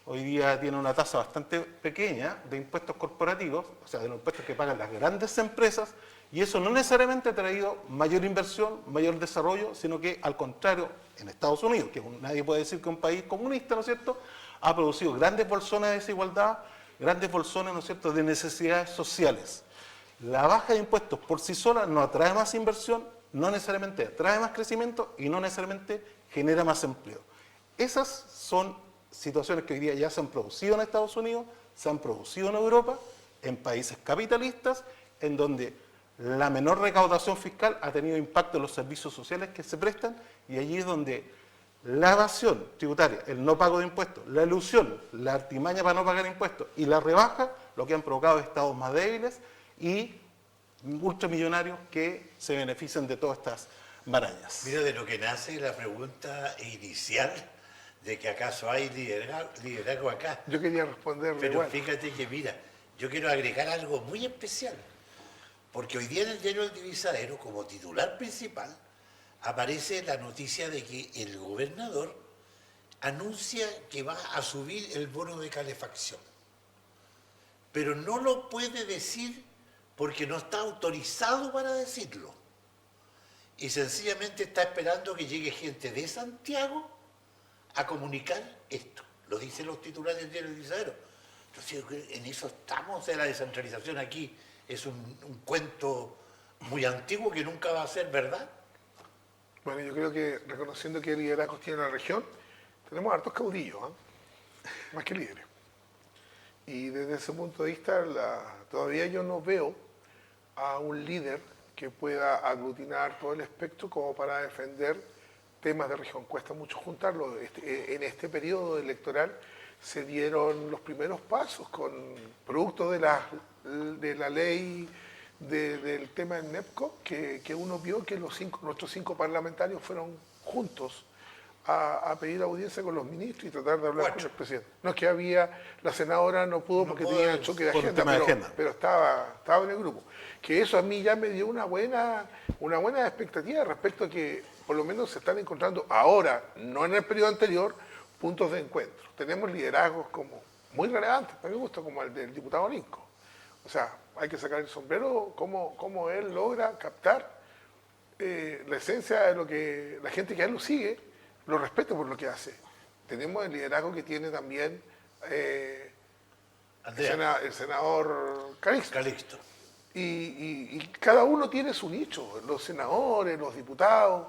Hoy día tiene una tasa bastante pequeña de impuestos corporativos, o sea, de los impuestos que pagan las grandes empresas, y eso no necesariamente ha traído mayor inversión, mayor desarrollo, sino que al contrario, en Estados Unidos, que nadie puede decir que es un país comunista, ¿no es cierto?, ha producido grandes bolsones de desigualdad, grandes bolsones, ¿no es cierto?, de necesidades sociales. La baja de impuestos por sí sola no atrae más inversión, no necesariamente atrae más crecimiento y no necesariamente genera más empleo. Esas son situaciones que hoy día ya se han producido en Estados Unidos, se han producido en Europa, en países capitalistas, en donde la menor recaudación fiscal ha tenido impacto en los servicios sociales que se prestan, y allí es donde la evasión tributaria, el no pago de impuestos, la elusión, la artimaña para no pagar impuestos y la rebaja, lo que han provocado estados más débiles y ultramillonarios que se benefician de todas estas marañas. Mira, de lo que nace la pregunta inicial de que acaso hay liderazgo acá. Yo quería responderle Pero igual. fíjate que, mira, yo quiero agregar algo muy especial, porque hoy día en el diario El Divisadero, como titular principal, aparece la noticia de que el gobernador anuncia que va a subir el bono de calefacción. Pero no lo puede decir porque no está autorizado para decirlo. Y sencillamente está esperando que llegue gente de Santiago a comunicar esto. Lo dicen los titulares del diario El Divisadero. Entonces, en eso estamos, de la descentralización aquí. Es un cuento muy antiguo que nunca va a ser verdad. Bueno, yo creo que reconociendo que liderazgos tiene la región, tenemos hartos caudillos, más que líderes. Y desde ese punto de vista, todavía yo no veo a un líder que pueda aglutinar todo el espectro como para defender temas de región. Cuesta mucho juntarlo. En este periodo electoral se dieron los primeros pasos con producto de la ley del tema del NEPCO, que uno vio que nuestros 5 parlamentarios fueron juntos a pedir audiencia con los ministros y tratar de hablar con el presidente. No es que la senadora no pudo porque tenía choque de agenda, pero estaba en el grupo. Que eso a mí ya me dio una buena expectativa respecto a que por lo menos se están encontrando ahora, no en el periodo anterior, puntos de encuentro. Tenemos liderazgos como muy relevantes, para mi gusto, como el del diputado Linco. O sea, hay que sacar el sombrero, cómo él logra captar la esencia de lo que la gente que a él lo sigue, lo respeta por lo que hace. Tenemos el liderazgo que tiene también el senador Calixto. Y cada uno tiene su nicho, los senadores, los diputados,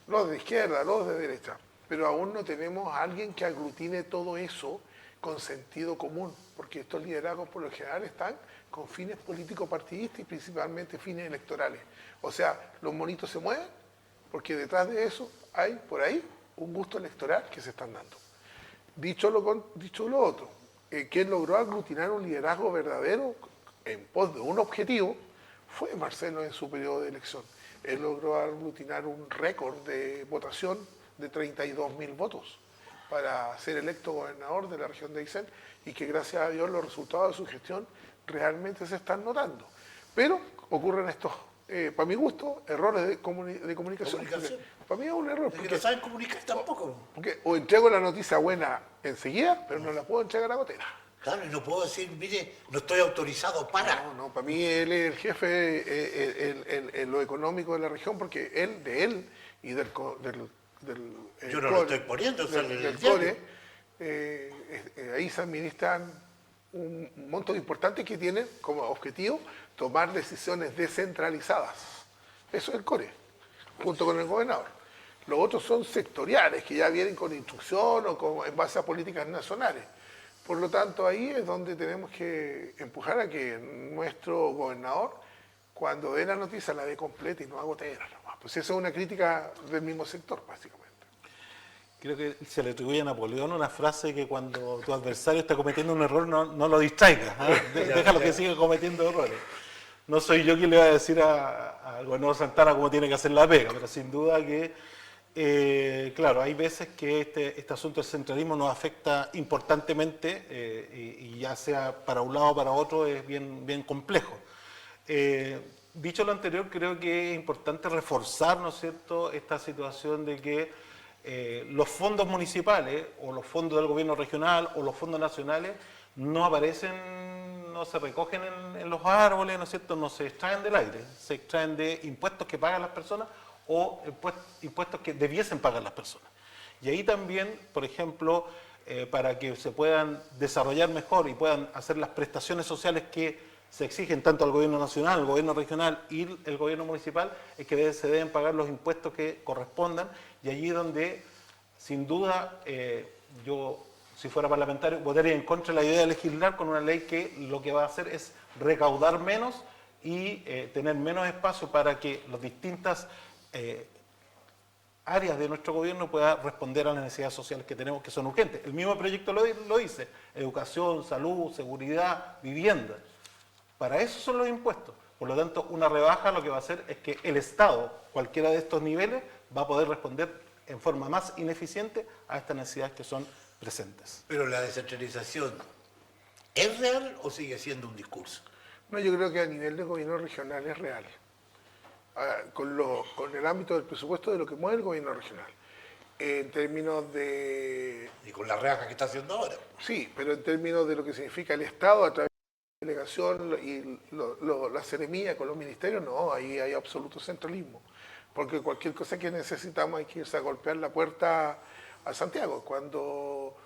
los de izquierda, los de derecha. Pero aún no tenemos a alguien que aglutine todo eso con sentido común, porque estos liderazgos por lo general están con fines políticos partidistas y principalmente fines electorales. O sea, los monitos se mueven porque detrás de eso hay por ahí un gusto electoral que se están dando. Dicho lo otro, quien logró aglutinar un liderazgo verdadero en pos de un objetivo fue Marcelo en su periodo de elección. Él logró aglutinar un récord de votación de 32.000 votos para ser electo gobernador de la región de Aysén, y que gracias a Dios los resultados de su gestión realmente se están notando. Pero ocurren estos, para mi gusto, errores de comunicación. Para mí es un error. Porque no saben comunicar tampoco. Porque o entrego la noticia buena enseguida, pero no la puedo entregar a gotera. Claro, y no puedo decir, mire, no estoy autorizado para. No, para mí él es el jefe en lo económico de la región, porque de él y del yo no lo estoy poniendo, del CORE, ahí se administran un monto importante que tiene como objetivo tomar decisiones descentralizadas. Eso es el CORE, junto con el gobernador. Los otros son sectoriales, que ya vienen con instrucción o en base a políticas nacionales. Por lo tanto, ahí es donde tenemos que empujar a que nuestro gobernador, cuando dé la noticia, la dé completa y no agotera. Pues esa es una crítica del mismo sector, básicamente. Creo que se le atribuye a Napoleón una frase que cuando tu adversario está cometiendo un error no lo distraigas, ¿eh? Déjalo que siga cometiendo errores. No soy yo quien le va a decir a al gobernador Santana cómo tiene que hacer la pega, pero sin duda que, claro, hay veces que este asunto del centralismo nos afecta importantemente y ya sea para un lado o para otro es bien complejo. Dicho lo anterior, creo que es importante reforzar, ¿no es cierto?, esta situación de que los fondos municipales o los fondos del gobierno regional o los fondos nacionales no aparecen, no se recogen en los árboles, ¿no es cierto?, no se extraen del aire, se extraen de impuestos que pagan las personas o impuestos que debiesen pagar las personas. Y ahí también, por ejemplo, para que se puedan desarrollar mejor y puedan hacer las prestaciones sociales que se exigen tanto al gobierno nacional, al gobierno regional y el gobierno municipal, es que se deben pagar los impuestos que correspondan, y allí donde, sin duda, yo, si fuera parlamentario, votaría en contra de la idea de legislar con una ley que lo que va a hacer es recaudar menos y tener menos espacio para que las distintas áreas de nuestro gobierno puedan responder a las necesidades sociales que tenemos, que son urgentes. El mismo proyecto lo dice: educación, salud, seguridad, vivienda. Para eso son los impuestos. Por lo tanto, una rebaja lo que va a hacer es que el Estado, cualquiera de estos niveles, va a poder responder en forma más ineficiente a estas necesidades que son presentes. Pero la descentralización, ¿es real o sigue siendo un discurso? No, yo creo que a nivel de gobierno regional es real. Con el ámbito del presupuesto de lo que mueve el gobierno regional. En términos de... Y con la rebaja que está haciendo ahora. Sí, pero en términos de lo que significa el Estado a través de la delegación y la seremía con los ministerios, no, ahí hay absoluto centralismo. Porque cualquier cosa que necesitamos hay que irse a golpear la puerta a Santiago. Cuando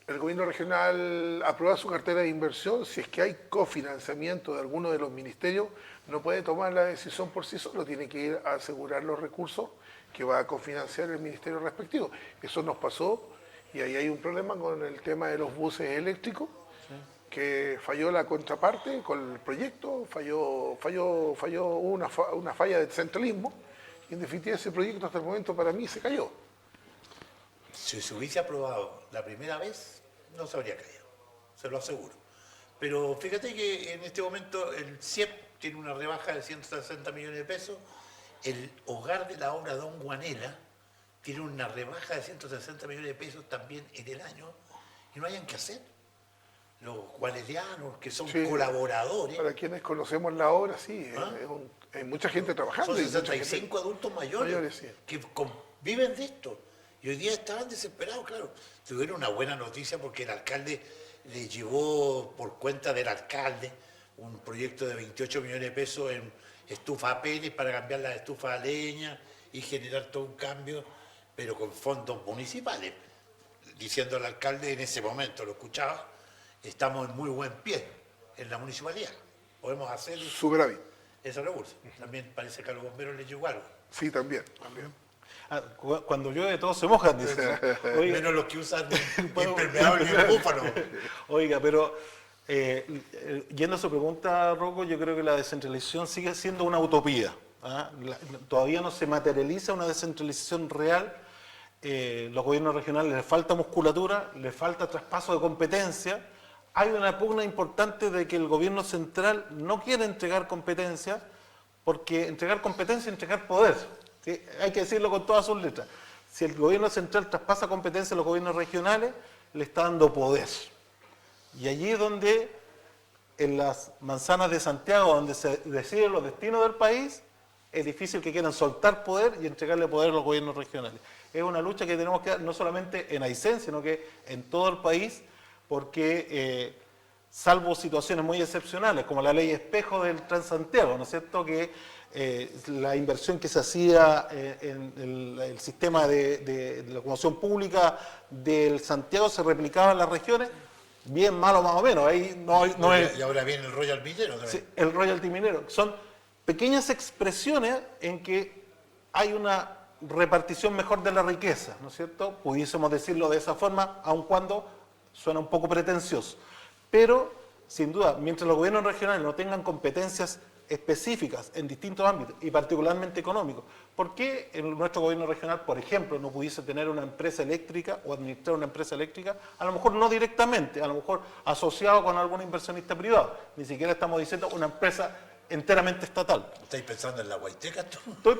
el gobierno regional aprueba su cartera de inversión, si es que hay cofinanciamiento de alguno de los ministerios, no puede tomar la decisión por sí solo, tiene que ir a asegurar los recursos que va a cofinanciar el ministerio respectivo. Eso nos pasó, y ahí hay un problema con el tema de los buses eléctricos, que falló la contraparte con el proyecto, hubo una falla de centralismo, y en definitiva ese proyecto hasta el momento para mí se cayó. Si se hubiese aprobado la primera vez, no se habría caído, se lo aseguro. Pero fíjate que en este momento el CIEP tiene una rebaja de 160 millones de pesos, el hogar de la obra Don Guanela tiene una rebaja de 160 millones de pesos también en el año, y no hayan que hacer. Los guanelianos, que son colaboradores. Para quienes conocemos la obra, sí, hay mucha gente trabajando. Son 65 adultos mayores sí, que viven de esto. Y hoy día estaban desesperados, claro. Tuvieron una buena noticia porque el alcalde le llevó por cuenta del alcalde un proyecto de 28 millones de pesos en estufa a peles para cambiar la estufa a leña y generar todo un cambio, pero con fondos municipales. Diciendo al alcalde en ese momento, lo escuchaba, estamos en muy buen pie en la municipalidad. Podemos hacer superávit. Ese recurso. También parece que a los bomberos les llegó algo. Sí, también. Cuando llueve todos se mojan, dice. Oiga, menos los que usan impermeable y el búfalo. Oiga, pero yendo a su pregunta, Rocco, yo creo que la descentralización sigue siendo una utopía. Todavía no se materializa una descentralización real. Los gobiernos regionales les falta musculatura, les falta traspaso de competencia. Hay una pugna importante de que el gobierno central no quiere entregar competencia, porque entregar competencia es entregar poder. ¿Sí? Hay que decirlo con todas sus letras. Si el gobierno central traspasa competencia a los gobiernos regionales, le está dando poder. Y allí es donde, en las manzanas de Santiago, donde se deciden los destinos del país, es difícil que quieran soltar poder y entregarle poder a los gobiernos regionales. Es una lucha que tenemos que dar no solamente en Aysén, sino que en todo el país, porque salvo situaciones muy excepcionales, como la ley espejo del Transantiago, ¿no es cierto?, que la inversión que se hacía en el sistema de locomoción pública del Santiago se replicaba en las regiones, bien, malo, más o menos. Ahí no es, y ahora viene el Royal Minero también. Sí, el Royalty Minero. Son pequeñas expresiones en que hay una repartición mejor de la riqueza, ¿no es cierto? Pudiésemos decirlo de esa forma, aun cuando suena un poco pretencioso. Pero, sin duda, mientras los gobiernos regionales no tengan competencias específicas en distintos ámbitos, y particularmente económicos, ¿por qué en nuestro gobierno regional, por ejemplo, no pudiese tener una empresa eléctrica o administrar una empresa eléctrica? A lo mejor no directamente, a lo mejor asociado con algún inversionista privado. Ni siquiera estamos diciendo una empresa enteramente estatal. ¿Estáis pensando en la Guaiteca tú? Estoy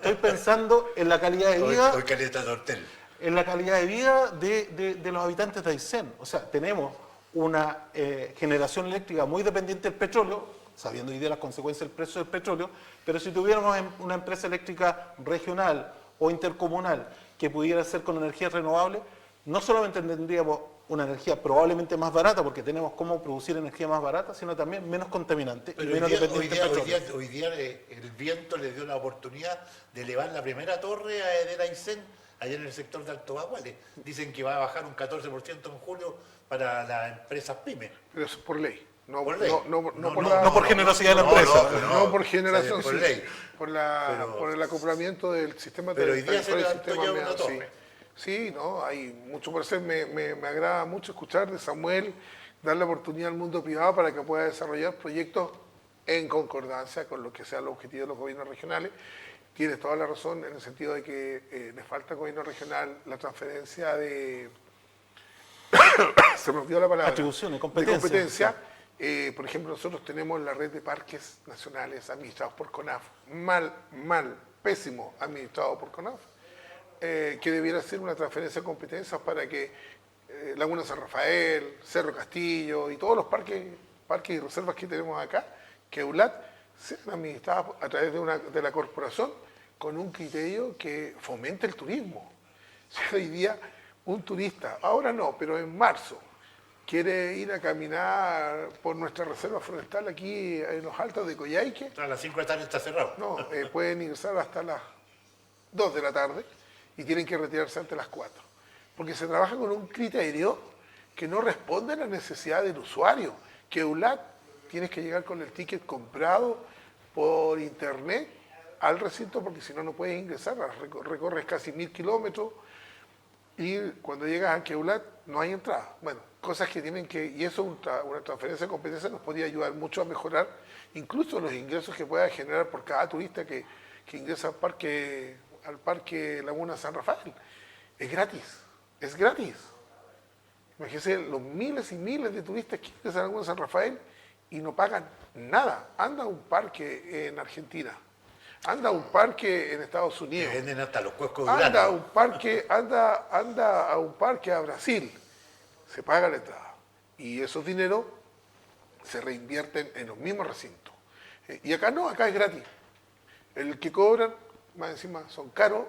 pensando en la calidad de vida, Hoy Caleta de Hortel. en la calidad de vida de los habitantes de Aysén. O sea, tenemos una generación eléctrica muy dependiente del petróleo, sabiendo hoy día las consecuencias del precio del petróleo, pero si tuviéramos una empresa eléctrica regional o intercomunal que pudiera ser con energías renovables, no solamente tendríamos una energía probablemente más barata, porque tenemos cómo producir energía más barata, sino también menos contaminante y Pero menos dependiente del petróleo. hoy día el viento le dio la oportunidad de elevar la primera torre a Edera Aysén, allá en el sector de Alto Baguales. Dicen que va a bajar un 14% en julio para las empresas pymes. Pero eso es por ley. No Por ley. No por generosidad de la empresa. No por generación, por sí, ley. por Pero- el acoplamiento del sistema Pero hoy día se del levantó sistema ya una medio, torre. Sí, no, hay mucho por hacer. Me agrada mucho escuchar de Samuel, darle oportunidad al mundo privado para que pueda desarrollar proyectos en concordancia con lo que sean los objetivos de los gobiernos regionales. Tienes toda la razón en el sentido de que le falta al gobierno regional la transferencia de... se me olvidó la palabra. Atribuciones, De competencias. competencia. Por ejemplo, nosotros tenemos la red de parques nacionales administrados por CONAF. Pésimo administrado por CONAF. Que debiera ser una transferencia de competencias para que Laguna San Rafael, Cerro Castillo y todos los parques y reservas que tenemos acá, que EULAT, sean administradas a través de la corporación con un criterio que fomente el turismo. Si hoy día un turista, ahora no, pero en marzo, quiere ir a caminar por nuestra reserva forestal aquí en los altos de Coyhaique, A las 5 de la tarde está cerrado. no, pueden ingresar hasta las 2 de la tarde y tienen que retirarse antes de las 4. Porque se trabaja con un criterio que no responde a la necesidad del usuario. Que EULAT tienes que llegar con el ticket comprado por internet al recinto porque si no, no puedes ingresar. Recorres casi 1000 kilómetros y cuando llegas a EULAT no hay entrada. Bueno, cosas que tienen que... Y eso, una transferencia de competencia nos podría ayudar mucho a mejorar incluso los ingresos que pueda generar por cada turista que ingresa al parque Laguna San Rafael. Es gratis. Imagínense los miles y miles de turistas que ingresan a Laguna San Rafael y no pagan nada. Anda a un parque en Argentina, anda a un parque en Estados Que Unidos, venden hasta los cuescos de anda a grano. un parque a Brasil, se paga la entrada. Y esos dineros se reinvierten en los mismos recintos. Y acá no, acá es gratis. El que cobran, más encima, son caros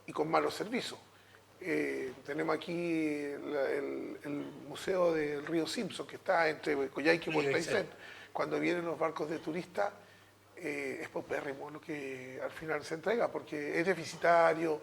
y con malos servicios. Tenemos aquí el Museo del Río Simpson, que está entre Coyhaique y Puerto Aysén. Cuando vienen los barcos de turistas, es paupérrimo lo que al final se entrega, porque es deficitario.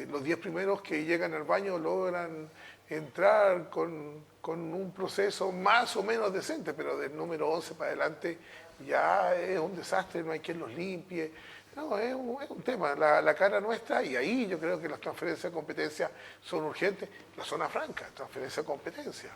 Los 10 primeros que llegan al baño logran entrar con un proceso más o menos decente, pero del número 11 para adelante ya es un desastre, no hay quien los limpie. No, es un tema, la cara nuestra, y ahí yo creo que las transferencias de competencia son urgentes. La zona franca, transferencia de competencia.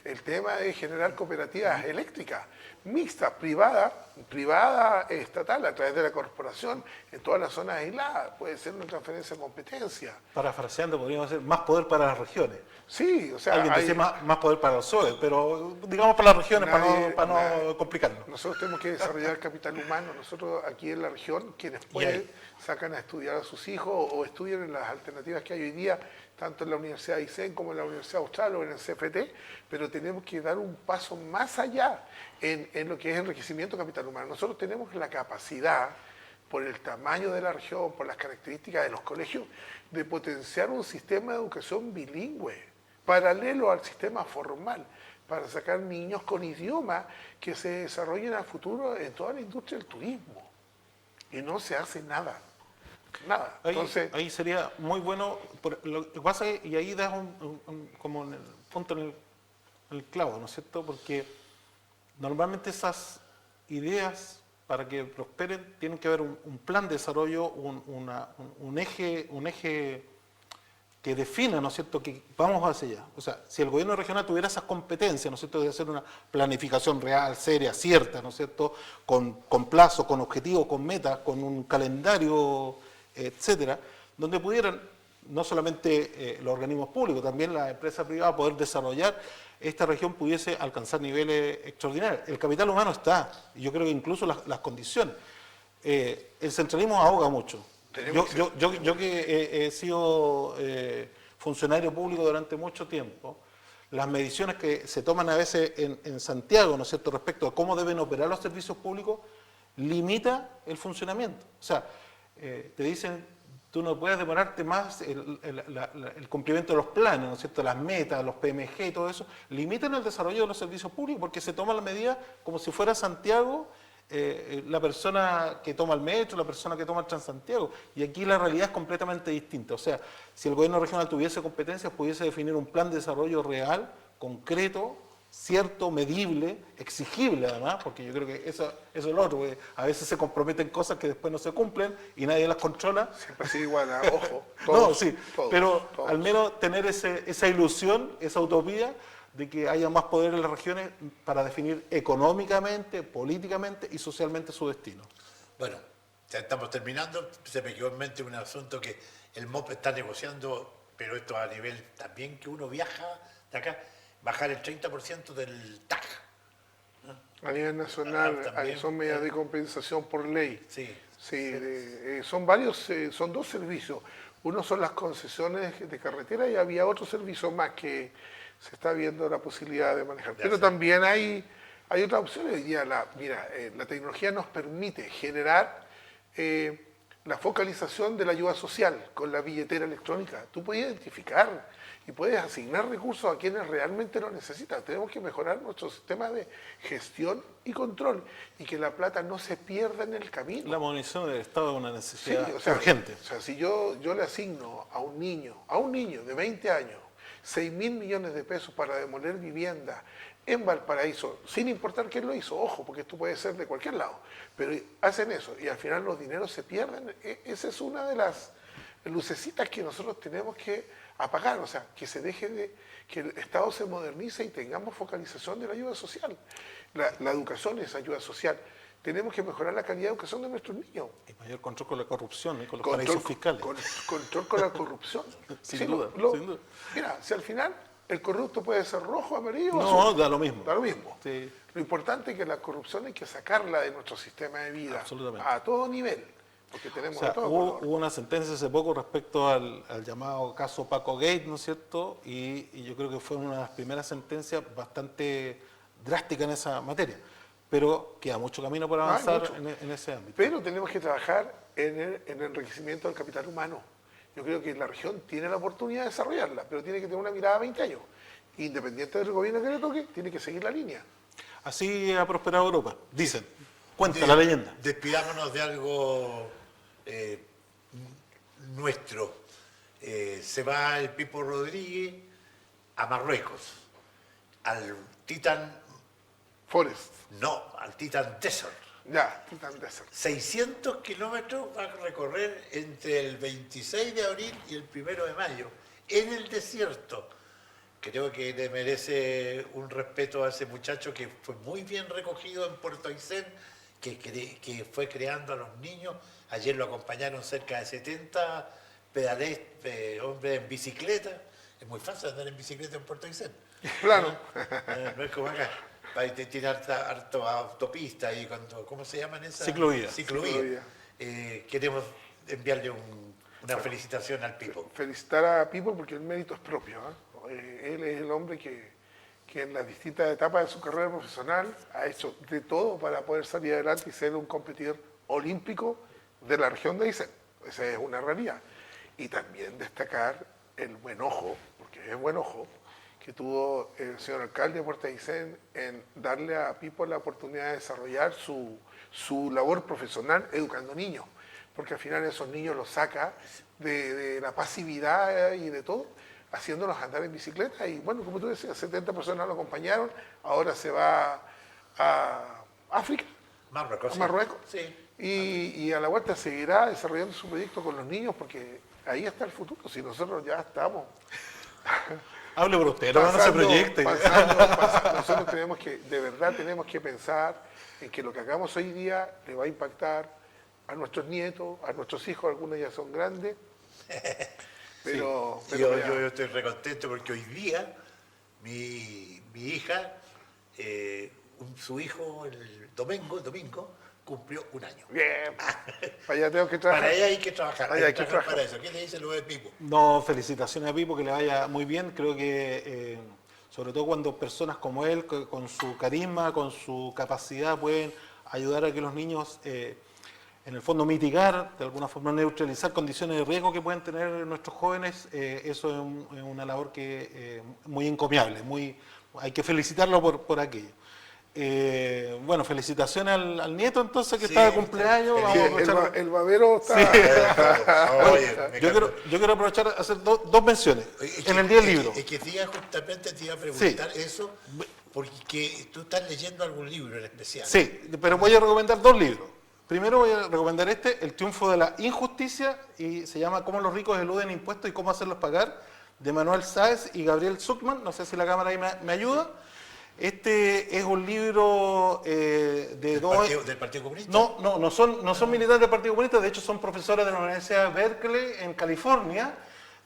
El tema es generar cooperativas eléctricas, mixtas, privada, estatal, a través de la corporación, en todas las zonas aisladas. Puede ser una transferencia de competencia. Parafraseando, podríamos decir más poder para las regiones. Sí, o sea, Alguien decía más poder para los SOE, pero digamos para las regiones para no complicarnos. Nosotros tenemos que desarrollar capital humano. Nosotros aquí en la región, quienes pueden, sacan a estudiar a sus hijos o estudian en las alternativas que hay hoy día, tanto en la Universidad de Aysén como en la Universidad Austral o en el CFT, pero tenemos que dar un paso más allá en lo que es enriquecimiento capital humano. Nosotros tenemos la capacidad, por el tamaño de la región, por las características de los colegios, de potenciar un sistema de educación bilingüe, paralelo al sistema formal, para sacar niños con idioma que se desarrollen a futuro en toda la industria del turismo. Y no se hace nada. Nada. Entonces, Ahí sería muy bueno, lo que pasa es, y ahí das como en el punto en el clavo, ¿no es cierto? Porque normalmente esas ideas, para que prosperen, tienen que haber un plan de desarrollo, un eje que defina, ¿no es cierto?, que vamos hacia allá. O sea, si el gobierno regional tuviera esas competencias, ¿no es cierto?, de hacer una planificación real, seria, cierta, ¿no es cierto?, con plazo, con objetivos, con metas, con un calendario, etcétera, donde pudieran, no solamente los organismos públicos, también la empresa privada, poder desarrollar esta región pudiese alcanzar niveles extraordinarios. El capital humano está, y yo creo que incluso las condiciones. El centralismo ahoga mucho. Yo que he sido funcionario público durante mucho tiempo, las mediciones que se toman a veces en Santiago, ¿no es cierto?, respecto a cómo deben operar los servicios públicos, limita el funcionamiento. O sea, te dicen, tú no puedes demorarte más el cumplimiento de los planes, ¿no es cierto?, las metas, los PMG y todo eso, limitan el desarrollo de los servicios públicos porque se toma la medida como si fuera Santiago la persona que toma el metro, la persona que toma el Transantiago. Y aquí la realidad es completamente distinta. O sea, si el gobierno regional tuviese competencias, pudiese definir un plan de desarrollo real, concreto, cierto, medible, exigible además, porque yo creo que eso es lo otro, porque a veces se comprometen cosas que después no se cumplen y nadie las controla. Siempre así igual, ojo. No, sí, pero todos. al menos tener esa ilusión, esa utopía de que haya más poder en las regiones para definir económicamente, políticamente y socialmente su destino. Bueno, ya estamos terminando. Se me quedó en mente un asunto que el MOP está negociando, pero esto a nivel también que uno viaja de acá, bajar el 30% del TAC. A nivel nacional También, son medidas de compensación por ley. Sí. Sí, son varios, son dos servicios. Uno son las concesiones de carretera y había otro servicio más que se está viendo la posibilidad de manejar. Pero también hay otras opciones. Hoy día la tecnología nos permite generar la focalización de la ayuda social con la billetera electrónica. Tú puedes identificar y puedes asignar recursos a quienes realmente lo necesitan. Tenemos que mejorar nuestro sistema de gestión y control y que la plata no se pierda en el camino. La modernización del Estado es una necesidad Sí, urgente. O sea, si yo le asigno a un niño de 20 años, 6.000 millones de pesos para demoler vivienda en Valparaíso, sin importar quién lo hizo, ojo, porque esto puede ser de cualquier lado, pero hacen eso y al final los dineros se pierden. Esa es una de las lucecitas que nosotros tenemos que apagar, o sea, que se deje de, que el Estado se modernice y tengamos focalización de la ayuda social. La educación es ayuda social. Tenemos que mejorar la calidad de educación de nuestros niños. Y mayor control con la corrupción y con los paraísos fiscales. Control con la corrupción. Sin duda. Mira, si al final el corrupto puede ser rojo, amarillo o No, azul. da lo mismo. Da lo mismo. Sí. Lo importante es que la corrupción hay que sacarla de nuestro sistema de vida. Absolutamente. A todo nivel. Porque tenemos O sea, a todo hubo color. una sentencia hace poco respecto al llamado caso Paco Gate, ¿no es cierto? Y yo creo que fue una de las primeras sentencias bastante drásticas en esa materia. Pero queda mucho camino por avanzar en ese ámbito. Pero tenemos que trabajar en el enriquecimiento del capital humano. Yo creo que la región tiene la oportunidad de desarrollarla, pero tiene que tener una mirada a 20 años. Independiente del gobierno que le toque, tiene que seguir la línea. Así ha prosperado Europa, dicen. Cuenta la leyenda. Despidámonos de algo nuestro. Se va el Pipo Rodríguez a Marruecos, al Titan, Forest. no, al Titan Desert. Ya, Titan Desert. 600 kilómetros va a recorrer entre el 26 de abril y el 1 de mayo, en el desierto. Creo que le merece un respeto a ese muchacho que fue muy bien recogido en Puerto Aysén, que fue creando a los niños. Ayer lo acompañaron cerca de 70 hombres en bicicleta. Es muy fácil andar en bicicleta en Puerto Aysén. Claro. No es como acá. Tiene harto autopista y ¿cómo se llaman esas? Ciclovía. Ciclovía. Queremos enviarle una felicitación al Pipo. Felicitar a Pipo porque el mérito es propio. Él es el hombre que en las distintas etapas de su carrera profesional ha hecho de todo para poder salir adelante y ser un competidor olímpico de la región de Aysén. Esa es una realidad. Y también destacar el buen ojo, porque es buen ojo, que tuvo el señor alcalde de Puerto Aysén en darle a Pipo la oportunidad de desarrollar su labor profesional educando niños, porque al final esos niños los saca de la pasividad y de todo, haciéndolos andar en bicicleta. Y bueno, como tú decías, 70 personas lo acompañaron, ahora se va a África, Marruecos. a Marruecos, Sí. y a la vuelta seguirá desarrollando su proyecto con los niños, porque ahí está el futuro, si nosotros ya estamos... Hable por usted, no se proyecte. Nosotros tenemos que, de verdad tenemos que pensar en que lo que hagamos hoy día le va a impactar a nuestros nietos, a nuestros hijos, algunos ya son grandes. Pero yo estoy recontento porque hoy día mi hija, su hijo el domingo cumplió 1 año. Bien. Para allá tengo que trabajar. Para ella hay que trabajar, Hay que trabajar. para eso. ¿Qué te dice lo de Pipo? No, felicitaciones a Pipo, que le vaya muy bien. Creo que, sobre todo cuando personas como él, con su carisma, con su capacidad, pueden ayudar a que los niños, en el fondo, mitigar, de alguna forma neutralizar condiciones de riesgo que pueden tener nuestros jóvenes, eso es una labor que muy encomiable, hay que felicitarlo por aquello. Bueno, felicitaciones al nieto entonces que está de cumpleaños. feliz. Vamos a aprovechar- El babero está... Oye, me encanta. yo quiero aprovechar a hacer dos menciones Es en que- el día del libro. Es que justamente te iba a preguntar eso, porque tú estás leyendo algún libro en especial. Sí, pero voy a recomendar 2 libros. Primero voy a recomendar El triunfo de la injusticia, y se llama Cómo los ricos eluden impuestos y cómo hacerlos pagar, de Manuel Sáez y Gabriel Zuckman. No sé si la cámara ahí me ayuda. Este es un libro de dos... ¿Del Partido Comunista? No son militantes del Partido Comunista, de hecho son profesores de la Universidad de Berkeley en California,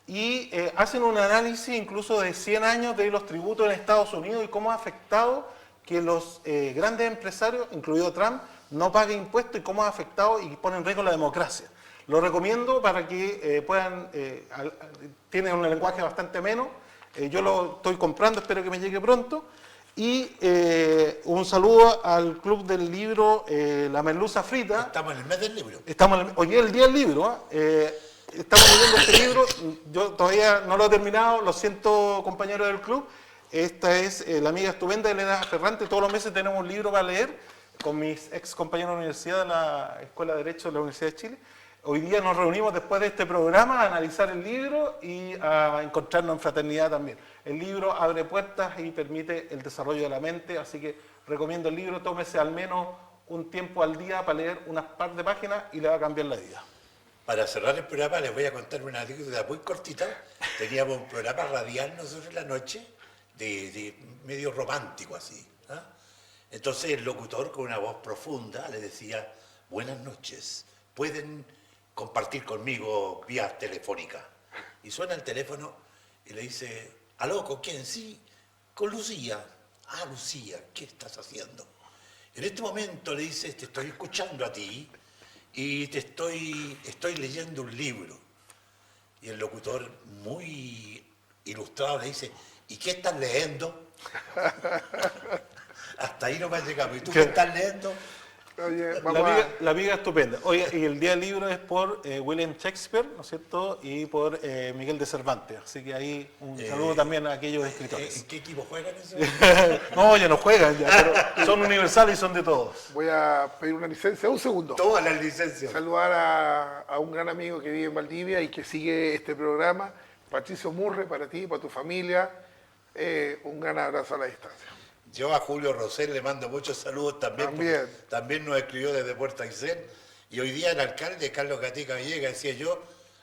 y hacen un análisis incluso de 100 años de los tributos en Estados Unidos y cómo ha afectado que los grandes empresarios, incluido Trump, no paguen impuestos, y cómo ha afectado y pone en riesgo la democracia. Lo recomiendo para que puedan... tiene un lenguaje bastante ameno. Yo lo estoy comprando, espero que me llegue pronto. Y un saludo al Club del Libro La Merluza Frita. Estamos en el mes del libro. Hoy es el día del libro. Estamos leyendo este libro. Yo todavía no lo he terminado. Lo siento, compañeros del club. Esta es la amiga estupenda Elena Ferrante. Todos los meses tenemos un libro para leer con mis ex compañeros de la universidad, de la Escuela de Derecho de la Universidad de Chile. Hoy día nos reunimos después de este programa a analizar el libro y a encontrarnos en fraternidad también. El libro abre puertas y permite el desarrollo de la mente, así que recomiendo el libro. Tómese al menos un tiempo al día para leer unas par de páginas y le va a cambiar la vida. Para cerrar el programa les voy a contar una anécdota muy cortita. Teníamos un programa radial nosotros en la noche, de medio romántico así. ¿Ah? Entonces el locutor, con una voz profunda, le decía: buenas noches, pueden compartir conmigo vía telefónica. Y suena el teléfono y le dice: ¿aló, con quién? Sí, con Lucía. Ah, Lucía, ¿qué estás haciendo? En este momento le dice: te estoy escuchando a ti y estoy leyendo un libro. Y el locutor, muy ilustrado, le dice: ¿y qué estás leyendo? Hasta ahí nomás llegamos. ¿Y tú qué estás leyendo? Oye, vamos a... La amiga estupenda. Oye, y el día del libro es por William Shakespeare, ¿no es cierto? Y por Miguel de Cervantes. Así que ahí un saludo también a aquellos escritores. ¿En qué equipo juegan eso? No, ya no juegan, ya, pero son universales y son de todos. Voy a pedir una licencia, un segundo. Todas las licencias. Saludar a un gran amigo que vive en Valdivia y que sigue este programa, Patricio Murre, para ti, para tu familia. Un gran abrazo a la distancia. Yo a Julio Rosell le mando muchos saludos también. También. También nos escribió desde Puerto Aysén. Y hoy día el alcalde, Carlos Gatica Villegas, decía: yo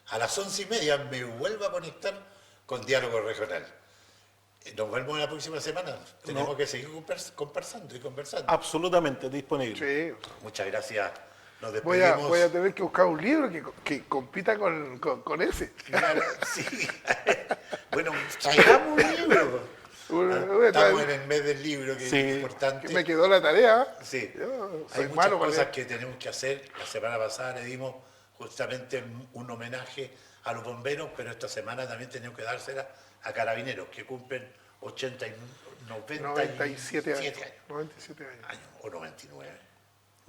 a las 11:30 me vuelvo a conectar con Diálogo Regional. Nos vemos la próxima semana. Tenemos que seguir conversando y conversando. Absolutamente disponible. Sí. Muchas gracias. Nos Voy despedimos. a tener que buscar un libro que compita con ese. Claro, sí. Bueno, traigamos un libro. Estamos en el mes del libro, que Sí. es importante. Que me quedó la tarea. Sí, Yo hay soy muchas malo para cosas leer. que tenemos que hacer. La semana pasada le dimos justamente un homenaje a los bomberos, pero esta semana también tenemos que dársela a carabineros, que cumplen 97 años. 97 años. O 99.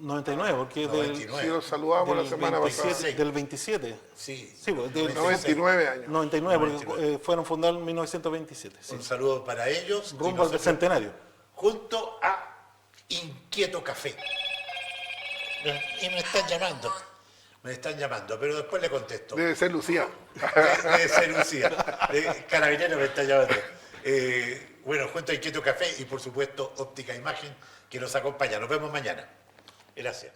99, porque es 99. Sí, lo saludamos la semana 27, pasada. del 27. Sí, Sí, pues, del 99 años. 99, porque fueron fundados en 1927. Sí. Un saludo para ellos. y Rumbo al nosotros, bicentenario. junto a Inquieto Café. Y me están llamando. Me están llamando, pero después le contesto. Debe ser Lucía. Debe ser Lucía. Carabinero me está llamando. Bueno, junto a Inquieto Café y por supuesto Óptica Imagen, que nos acompaña. Nos vemos mañana. Gracias.